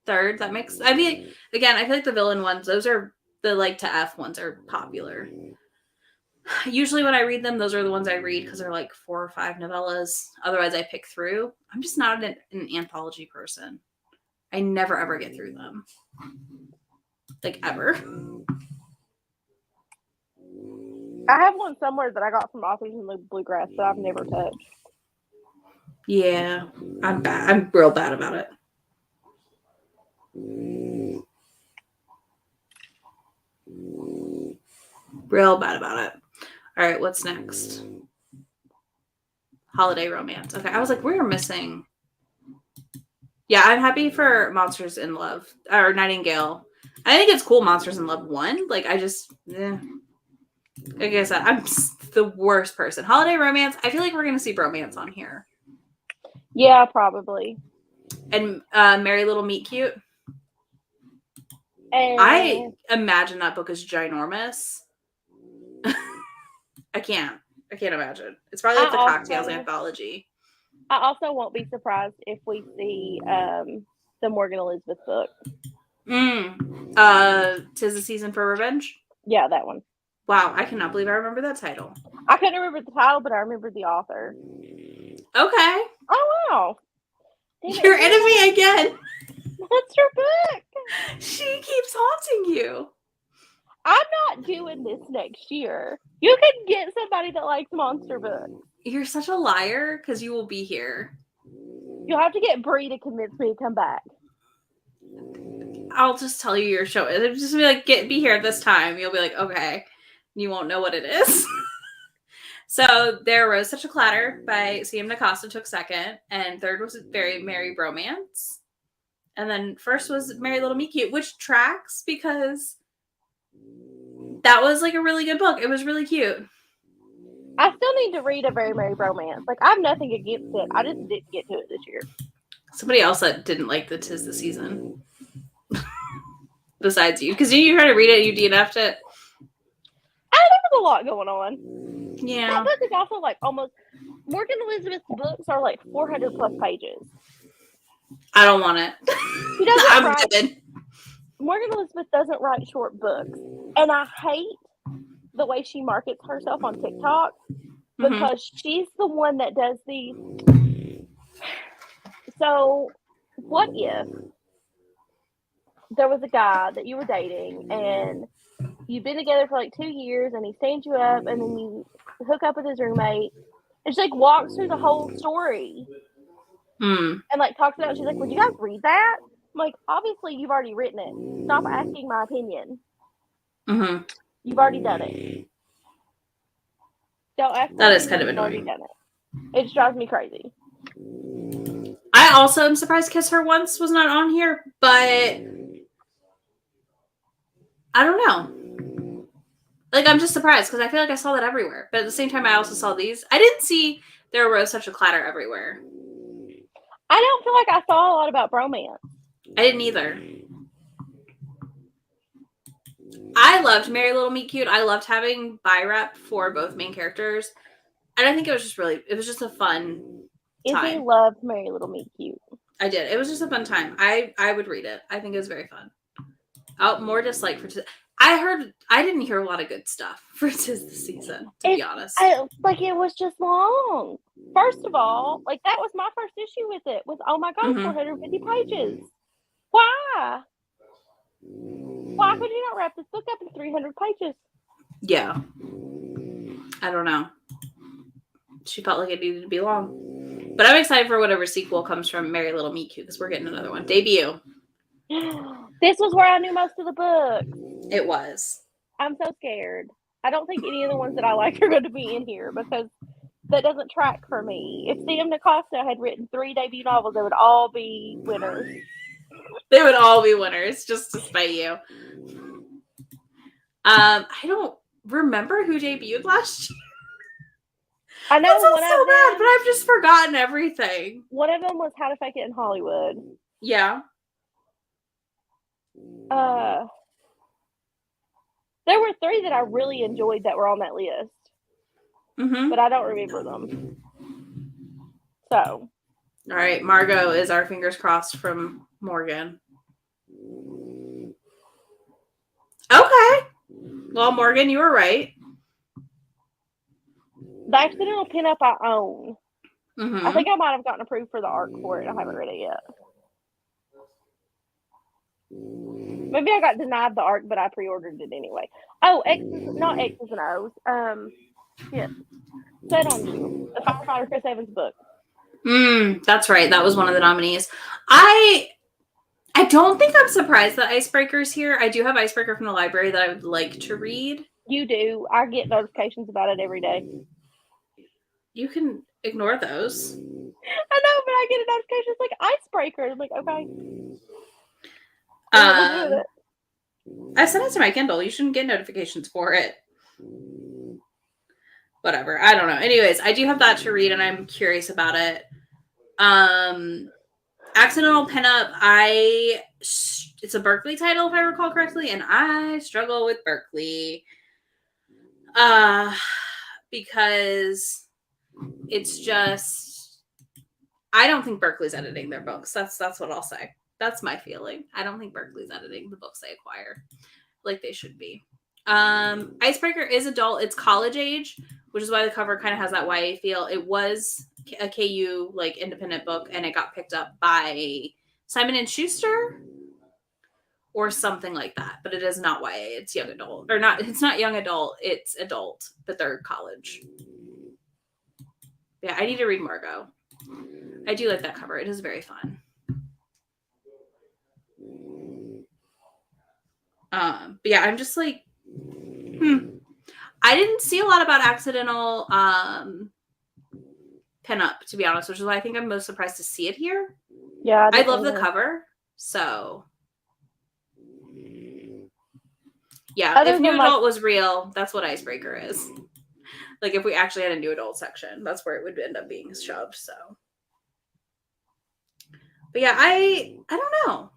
third. That makes... I mean, again, I feel like the Villain ones, those are the Like to F ones are popular. Usually when I read them, those are the ones I read because they're like 4 or 5 novellas. Otherwise, I pick through. I'm just not an anthology person. I never, ever get through them. Like, ever. I have one somewhere that I got from Authors in the Bluegrass that I've never touched. Yeah, I'm bad. I'm real bad about it. Real bad about it. All right, what's next? Holiday romance. Okay, I was like, we're missing. Yeah, I'm happy for Monsters in Love or Nightingale. I think it's cool. Monsters in Love won. Like, I just, like I said, I'm the worst person. Holiday romance. I feel like we're gonna see bromance on here. Yeah, probably. And Merry Little Meet Cute. And I imagine that book is ginormous. I can't imagine. It's probably like the Cocktails anthology. I also won't be surprised if we see the Morgan Elizabeth book. 'Tis the Season for Revenge. Yeah, that one. Wow, I cannot believe I remember that title. I couldn't remember the title, but I remember the author. Okay. Oh wow. You're enemy again. What's your book? She keeps haunting you. I'm not doing this next year. You can get somebody that likes monster books. You're such a liar because you will be here. You'll have to get Bree to convince me to come back. I'll just tell you your show. It'll just be like, be here at this time. You'll be like, okay. You won't know what it is. So there was Such a Clatter by C.M. Nacosta took second. And third was Very Merry Bromance. And then first was Merry Little Meet Cute, which tracks because that was like a really good book. It was really cute. I still need to read A Very Merry Bromance. Like, I have nothing against it. I just didn't get to it this year. Somebody else that didn't like the 'Tis the Season. Besides you. Because you tried to read it, you DNF'd it. There was a lot going on. Yeah. That book is also like almost... Morgan Elizabeth's books are like 400 plus pages. I don't want it. She doesn't I'm write... good. Morgan Elizabeth doesn't write short books. And I hate the way she markets herself on TikTok because she's the one that does these. So, what if there was a guy that you were dating and you've been together for like 2 years and he stands you up and then you hook up with his roommate and she like walks through the whole story and like talks about it. She's like, would you guys read that? I'm like, obviously you've already written it. Stop asking my opinion. You've already done it. Don't ask. That is kind of annoying. Done it. It just drives me crazy. I also am surprised Kiss Her Once was not on here, but I don't know. Like, I'm just surprised because I feel like I saw that everywhere. But at the same time, I also saw these. I didn't see There Was Such a Clatter everywhere. I don't feel like I saw a lot about bromance. I didn't either. I loved Merry Little Meet Cute. I loved having bi rep for both main characters. And I think it was just a fun time. Izzy loved Merry Little Meet Cute. I did. It was just a fun time. I would read it. I think it was very fun. More dislike for... I didn't hear a lot of good stuff for 'Tis the Season, to be honest. It was just long. First of all, like, that was my first issue with it. Was, oh my God, 450 pages. Why? Why could you not wrap this book up in 300 pages? Yeah. I don't know. She felt like it needed to be long. But I'm excited for whatever sequel comes from Merry Little Meet Cute, because we're getting another one. Debut. This was where I knew most of the book. It was. I'm so scared. I don't think any of the ones that I like are going to be in here because that doesn't track for me. If C.M. Nacosta had written 3 debut novels, they would all be winners. They would all be winners, just to spite you. I don't remember who debuted last year. I know that sounds so bad, but I've just forgotten everything. One of them was How to Fake It in Hollywood. Yeah. There were 3 that I really enjoyed that were on that list. But I don't remember them. So. All right. Margot is our fingers crossed from Morgan. Okay. Well, Morgan, you were right. The accidental pinup I own. I think I might have gotten approved for the arc for it. I haven't read it yet. Maybe I got denied the arc, but I pre-ordered it anyway. Oh, not X's and O's. Yeah. Set on You, the firefighter Chris Evans book. That's right. That was one of the nominees. I don't think I'm surprised that Icebreaker's here. I do have Icebreaker from the library that I would like to read. You do. I get notifications about it every day. You can ignore those. I know, but I get a notification. It's like Icebreaker. I'm like, okay. I sent it to my Kindle. You shouldn't get notifications for it. Whatever. I don't know. Anyways, I do have that to read and I'm curious about it. Accidental Pinup, it's a Berkeley title if I recall correctly, and I struggle with Berkeley. Because it's just, I don't think Berkeley's editing their books. That's what I'll say. That's my feeling. I don't think Berkeley's editing the books they acquire like they should be. Icebreaker is adult. It's college age, which is why the cover kind of has that YA feel. It was a KU independent book, and it got picked up by Simon & Schuster. or something like that. But it is not YA. It's young adult. Or not, it's not young adult. It's adult, but they're college. Yeah, I need to read Margot. I do like that cover. It is very fun. But yeah, I'm just like, I didn't see a lot about accidental pinup, to be honest, which is why I think I'm most surprised to see it here. Yeah, I love the cover, so yeah. Other if new than, adult was real, that's what Icebreaker is. Like if we actually had a new adult section, that's where it would end up being shoved. So, but yeah, I don't know.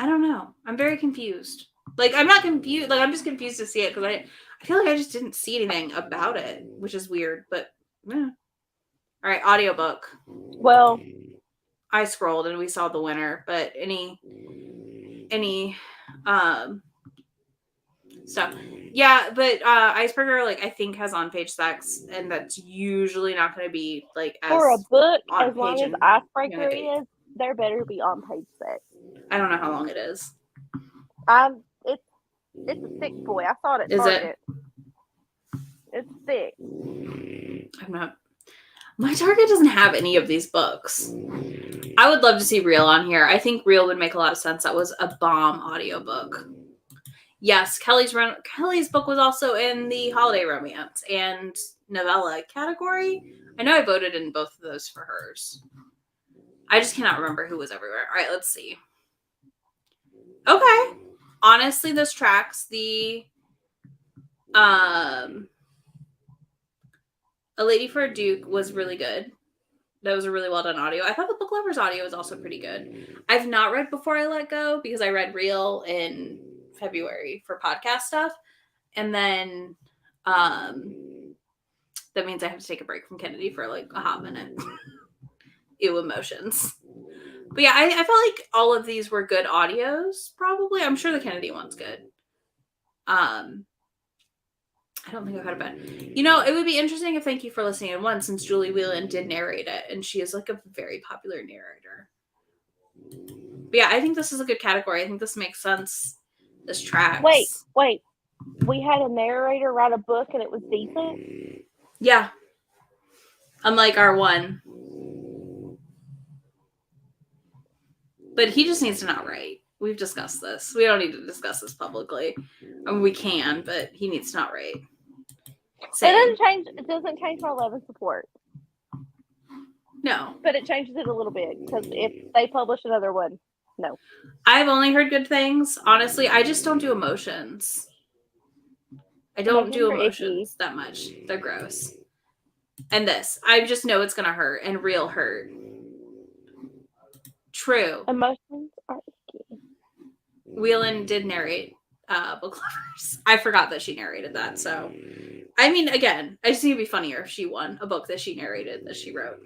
I don't know. I'm very confused. Like, I'm not confused. Like, I'm just confused to see it because I feel like I just didn't see anything about it, which is weird. But, yeah. All right, audiobook. Well, I scrolled and we saw the winner, but any stuff. Yeah, but Icebreaker, like, I think has on-page sex, and that's usually not going to be, like, as for a book, on as long page as and Icebreaker is, there better be on-page sex. I don't know how long it is. It's a thick boy. I saw it at Target. It's thick. I'm not. My Target doesn't have any of these books. I would love to see Reel on here. I think Reel would make a lot of sense. That was a bomb audiobook. Yes, Kelly's book was also in the holiday romance and novella category. I know I voted in both of those for hers. I just cannot remember who was everywhere. All right, let's see. Okay. Honestly, this tracks. The A Lady for a Duke was really good. That was a really well done audio. I thought the Book Lovers audio was also pretty good. I've not read Before I Let Go because I read Reel in February for podcast stuff. And then that means I have to take a break from Kennedy for like a hot minute. Ew, emotions. But yeah, I felt like all of these were good audios, probably. I'm sure the Kennedy one's good. I don't think I've had a bad. You know, it would be interesting if Thank You for Listening in One, since Julie Whelan did narrate it, and she is like a very popular narrator. But yeah, I think this is a good category. I think this makes sense. This tracks. Wait. We had a narrator write a book and it was decent? Yeah. Unlike our one. But he just needs to not write. We've discussed this. We don't need to discuss this publicly. I mean, we can, but he needs to not write. Same. It doesn't change my love and support. No. But it changes it a little bit, because if they publish another one, no. I've only heard good things. Honestly, I just don't do emotions. I don't do emotions that much. They're gross. And this, I just know it's going to hurt, and Reel hurt. True. Emotions are icky. Whelan did narrate Book Lovers. I forgot that she narrated that. So, I mean, again, I just think it'd be funnier if she won a book that she narrated, that she wrote.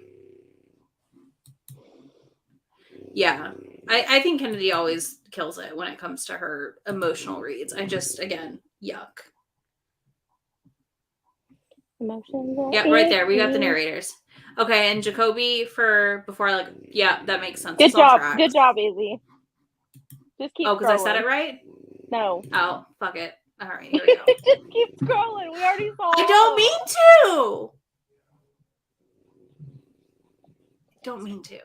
Yeah. I think Kennedy always kills it when it comes to her emotional reads. I just, again, yuck. Emotions are yeah, right there. We got the narrators. Okay, and Jacoby for Before I Like. Yeah, that makes sense. Good job. Good job, Izzy. Just keep because I said it right? No. Oh, fuck it. All right, here we go. Just keep scrolling. We already saw it. I don't mean to. Don't mean to.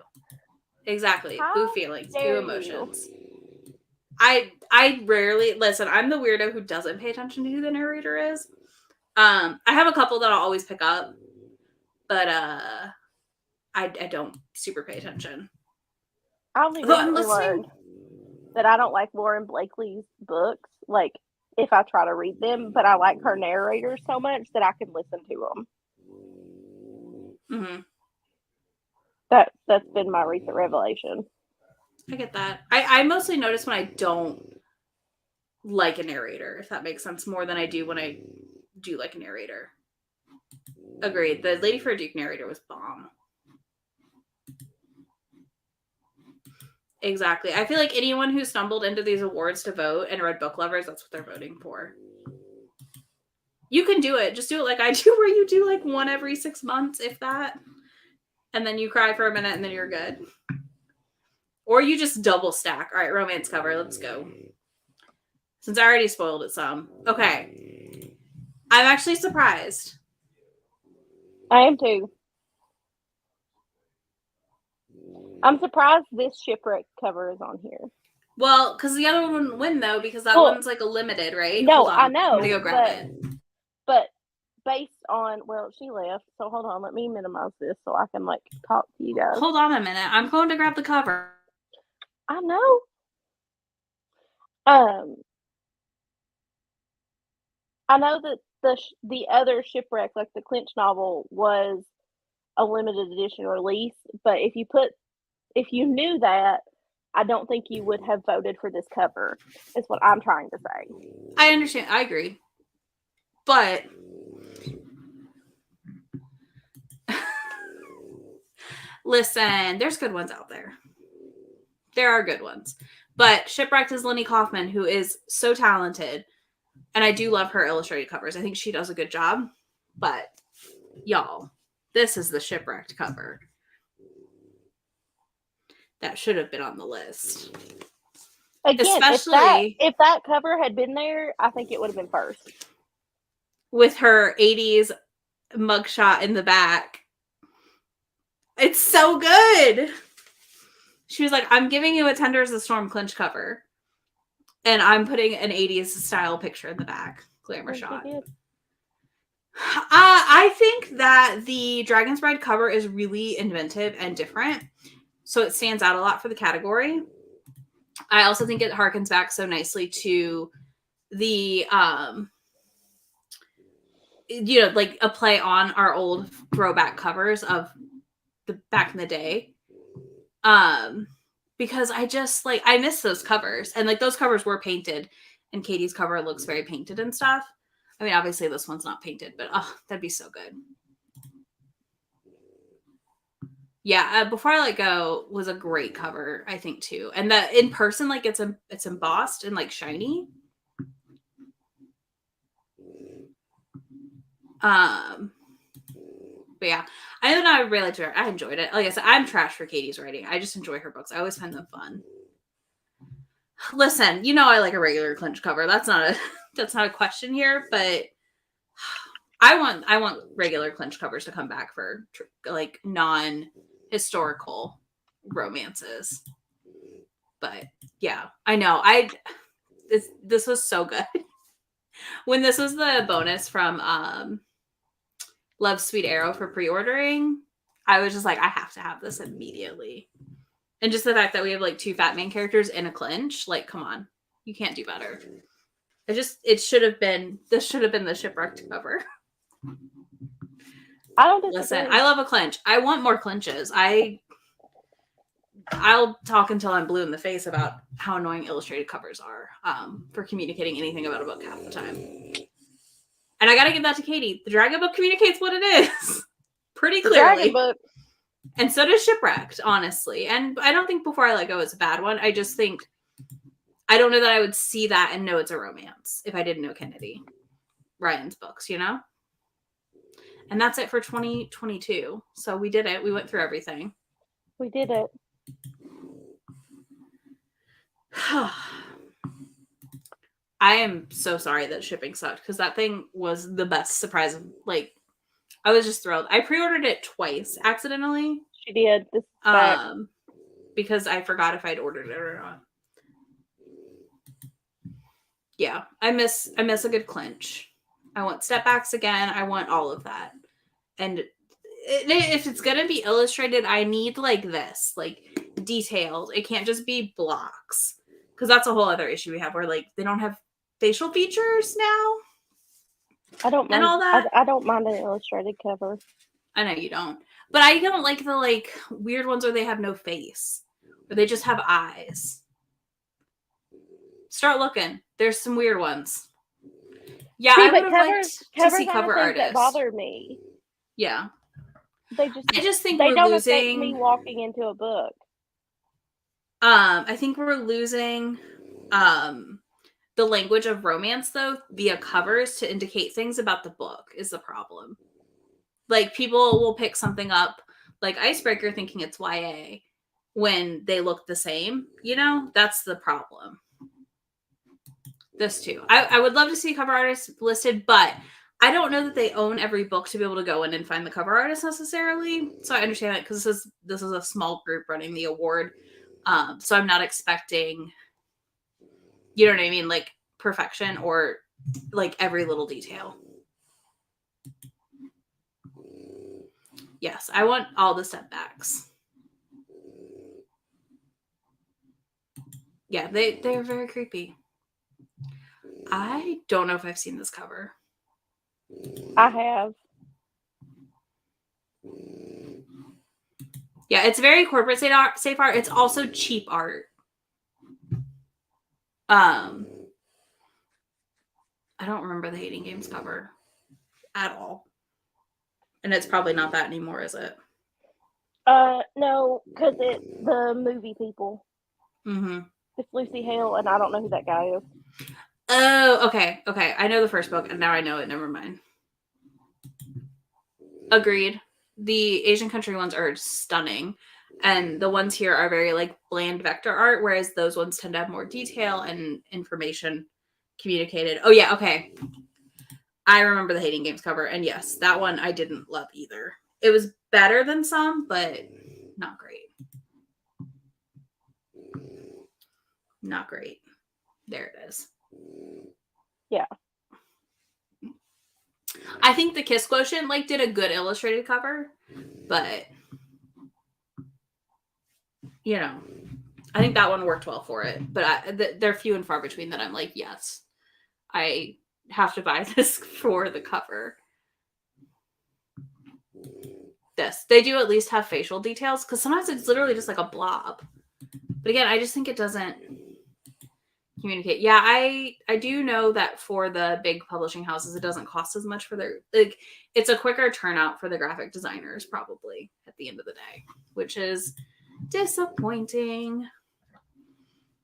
Exactly. Boo feelings. Boo emotions. I rarely listen. I'm the weirdo who doesn't pay attention to who the narrator is. I have a couple that I'll always pick up, but I don't super pay attention. I only recently learned that I don't like Lauren Blakely's books. Like, if I try to read them, but I like her narrators so much that I can listen to them. Mm-hmm. That's been my recent revelation. I get that. I mostly notice when I don't like a narrator, if that makes sense, more than I do when I do like a narrator. Agreed. The Lady for a Duke narrator was bomb. Exactly. I feel like anyone who stumbled into these awards to vote and read Book Lovers, that's what they're voting for. You can do it. Just do it like I do, where you do like one every 6 months, if that. and then you cry for a minute and then you're good. Or you just double stack. All right, romance cover. Let's go. Since I already spoiled it some. Okay. I'm actually surprised. I am too. I'm surprised this shipwreck cover is on here. Well, because the other one wouldn't win, though, because that one's like a limited, right? No, Hold on. I know. I'm going to go grab it. But based on, well, she left, so hold on. Let me minimize this so I can, like, talk to you guys. Hold on a minute. I'm going to grab the cover. I know. I know that the other shipwreck, like the Clinch novel, was a limited edition release, but if you knew that, I don't think you would have voted for this cover, is what I'm trying to say. I understand. I agree. But listen, there's good ones out there. There are good ones. But Shipwrecked is Lenny Kaufman, who is so talented. And I do love her illustrated covers. I think she does a good job. But, y'all, this is the Shipwrecked cover. That should have been on the list. Again, especially if that cover had been there, I think it would have been first. With her 80s mugshot in the back. It's so good. She was like, I'm giving you a Tender as a Storm Clinch cover. And I'm putting an 80s style picture in the back. Glamour shot. I think that the Dragon's Bride cover is really inventive and different. So it stands out a lot for the category. I also think it harkens back so nicely to the, like a play on our old throwback covers of the back in the day. Because I just I miss those covers, and like those covers were painted, and Katie's cover looks very painted and stuff. I mean, obviously this one's not painted, but that'd be so good. Yeah, Before I Let Go was a great cover, I think too, and that in person, like it's embossed and like shiny. But yeah, I know I really liked her. I enjoyed it. Like I said, I'm trash for Katie's writing. I just enjoy her books. I always find them fun. Listen, I like a regular Clinch cover. That's not a question here, but I want regular Clinch covers to come back for like non-historical romances. But yeah, I know. This was so good. When this was the bonus from Love Sweet Arrow for pre-ordering, I was just like, I have to have this immediately. And just the fact that we have like two fat main characters in a clinch, like, come on, you can't do better. This should have been the Shipwrecked cover. I don't disagree. Listen, I love a clinch. I want more clinches. I'll talk until I'm blue in the face about how annoying illustrated covers are for communicating anything about a book half the time. And I gotta give that to Katie. The Dragon Book communicates what it is pretty clearly. The Dragon Book. And so does Shipwrecked, honestly. And I don't think Before I Let Go is a bad one. I just think I don't know that I would see that and know it's a romance if I didn't know Kennedy Ryan's books, And that's it for 2022. So we did it. We went through everything. We did it. I am so sorry that shipping sucked because that thing was the best surprise. I was just thrilled. I pre-ordered it twice accidentally. She did. Because I forgot if I'd ordered it or not. Yeah, I miss a good clinch. I want step backs again. I want all of that. And if it's gonna be illustrated, I need this, detailed. It can't just be blocks. Because that's a whole other issue we have where they don't have facial features now. I don't mind all that. I don't mind an illustrated cover. I know you don't. But I don't like the weird ones where they have no face. Or they just have eyes. Start looking. There's some weird ones. Yeah, I would have liked to see cover artists. That bother me. Yeah. I just think they don't affect me walking into a book. I think we're losing the language of romance though via covers to indicate things about the book is the problem. People will pick something up like Icebreaker thinking it's YA when they look the same, you know, that's the problem. This too. I would love to see cover artists listed, but I don't know that they own every book to be able to go in and find the cover artist necessarily. So I understand that because this is a small group running the award. So I'm not expecting, you know what I mean, like perfection or like every little detail. Yes, I want all the step backs. Yeah, they're very creepy. I don't know if I've seen this cover. I have. Yeah, it's very corporate safe art. It's also cheap art. I don't remember the Hating Games cover at all. And it's probably not that anymore, is it? No, because it's the movie people. Mm-hmm. It's Lucy Hale, and I don't know who that guy is. Oh, okay. Okay. I know the first book, and now I know it. Never mind. Agreed. The Asian country ones are stunning. And the ones here are very like bland vector art, whereas those ones tend to have more detail and information communicated. Oh, yeah. Okay. I remember the Hating Games cover. And yes, that one I didn't love either. It was better than some, but not great. Not great. There it is. Yeah. I think the Kiss Quotient like did a good illustrated cover, but you know, I think that one worked well for it. But they're few and far between that I'm like, yes, I have to buy this for the cover. They do at least have facial details because sometimes it's literally just like a blob. But again, I just think it doesn't communicate. Yeah, I do know that for the big publishing houses, it doesn't cost as much for their like. It's a quicker turnout for the graphic designers probably at the end of the day, which is disappointing.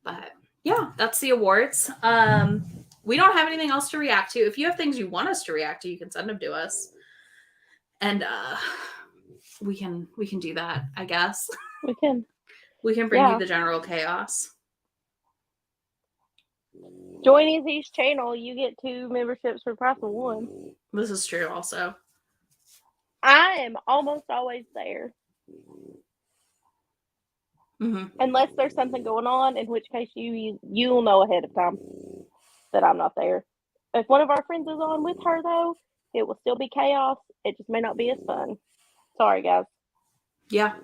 But yeah, that's the awards. We don't have anything else to react to. If you have things you want us to react to, you can send them to us, and we can do that. I guess we can bring you the general chaos. Join Izzy's channel. You get 2 memberships for the price of 1. This is true. Also, I am almost always there. Mm-hmm. Unless there's something going on, in which case you'll know ahead of time that I'm not there. If one of our friends is on with her, though, it will still be chaos. It just may not be as fun. Sorry, guys. Yeah.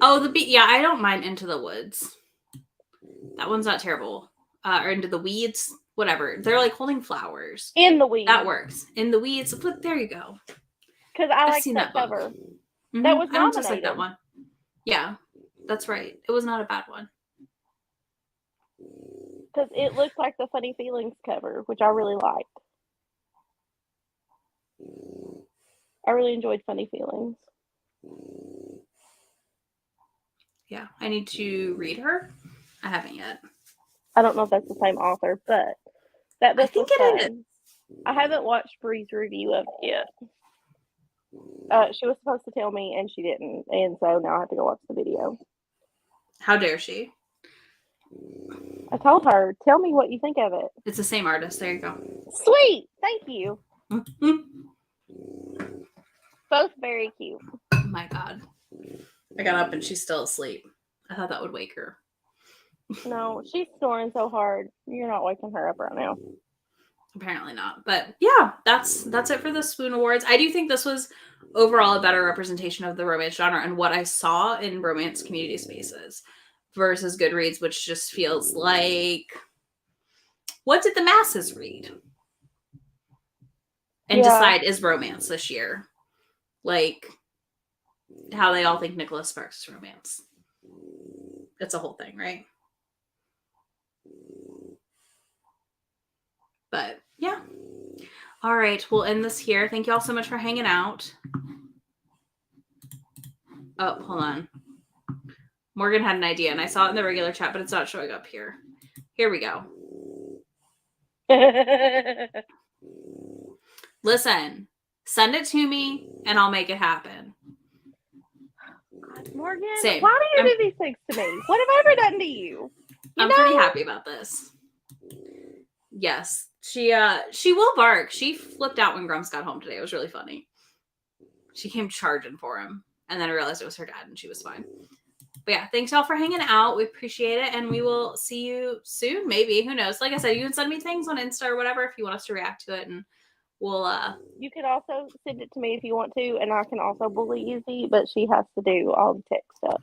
Oh, yeah, I don't mind Into the Woods. That one's not terrible. Or Into the Weeds, whatever. They're like holding flowers. In the Weeds. That works. In the Weeds. But there you go. Because I like that cover. Mm-hmm. That was nominated. I just like that one. Yeah, that's right. It was not a bad one. Because it looked like the Funny Feelings cover, which I really liked. I really enjoyed Funny Feelings. Yeah, I need to read her. I haven't yet. I don't know if that's the same author, but that book I think was it fun. is. I haven't watched Bree's review of it yet. She was supposed to tell me, and she didn't, and so now I have to go watch the video. How dare she? I told her, tell me what you think of it. It's the same artist. There you go. Sweet! Thank you. Both very cute. Oh my God. I got up and she's still asleep. I thought that would wake her. No, she's snoring so hard. You're not waking her up right now. Apparently not. But yeah, that's it for the Swoon Awards. I do think this was overall a better representation of the romance genre and what I saw in romance community spaces versus Goodreads, which just feels like, what did the masses read? And decide is romance this year. Like how they all think Nicholas Sparks is romance. It's a whole thing, right? But yeah. All right, we'll end this here. Thank you all so much for hanging out. Oh, hold on. Morgan had an idea, and I saw it in the regular chat, but it's not showing up here. Here we go. Listen, Send it to me and I'll make it happen. Morgan, Same. why do you do these things to me? What have I ever done to you? I'm pretty happy about this. Yes. She will bark. She flipped out when Grumps got home today. It was really funny. She came charging for him. And then I realized it was her dad and she was fine. But yeah, thanks y'all for hanging out. We appreciate it. And we will see you soon, maybe. Who knows? Like I said, you can send me things on Insta or whatever if you want us to react to it. And we'll you can also send it to me if you want to, and I can also bully Izzy, but she has to do all the tech stuff.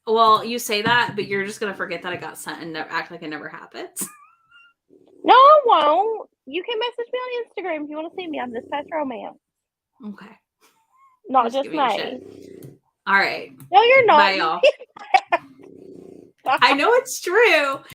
Well, you say that, but you're just gonna forget that it got sent and act like it never happened. No, I won't. You can message me on Instagram if you want to see me. I'm just past romance. Okay. Not just Mae. All right. No, you're not. Bye, y'all. I know it's true.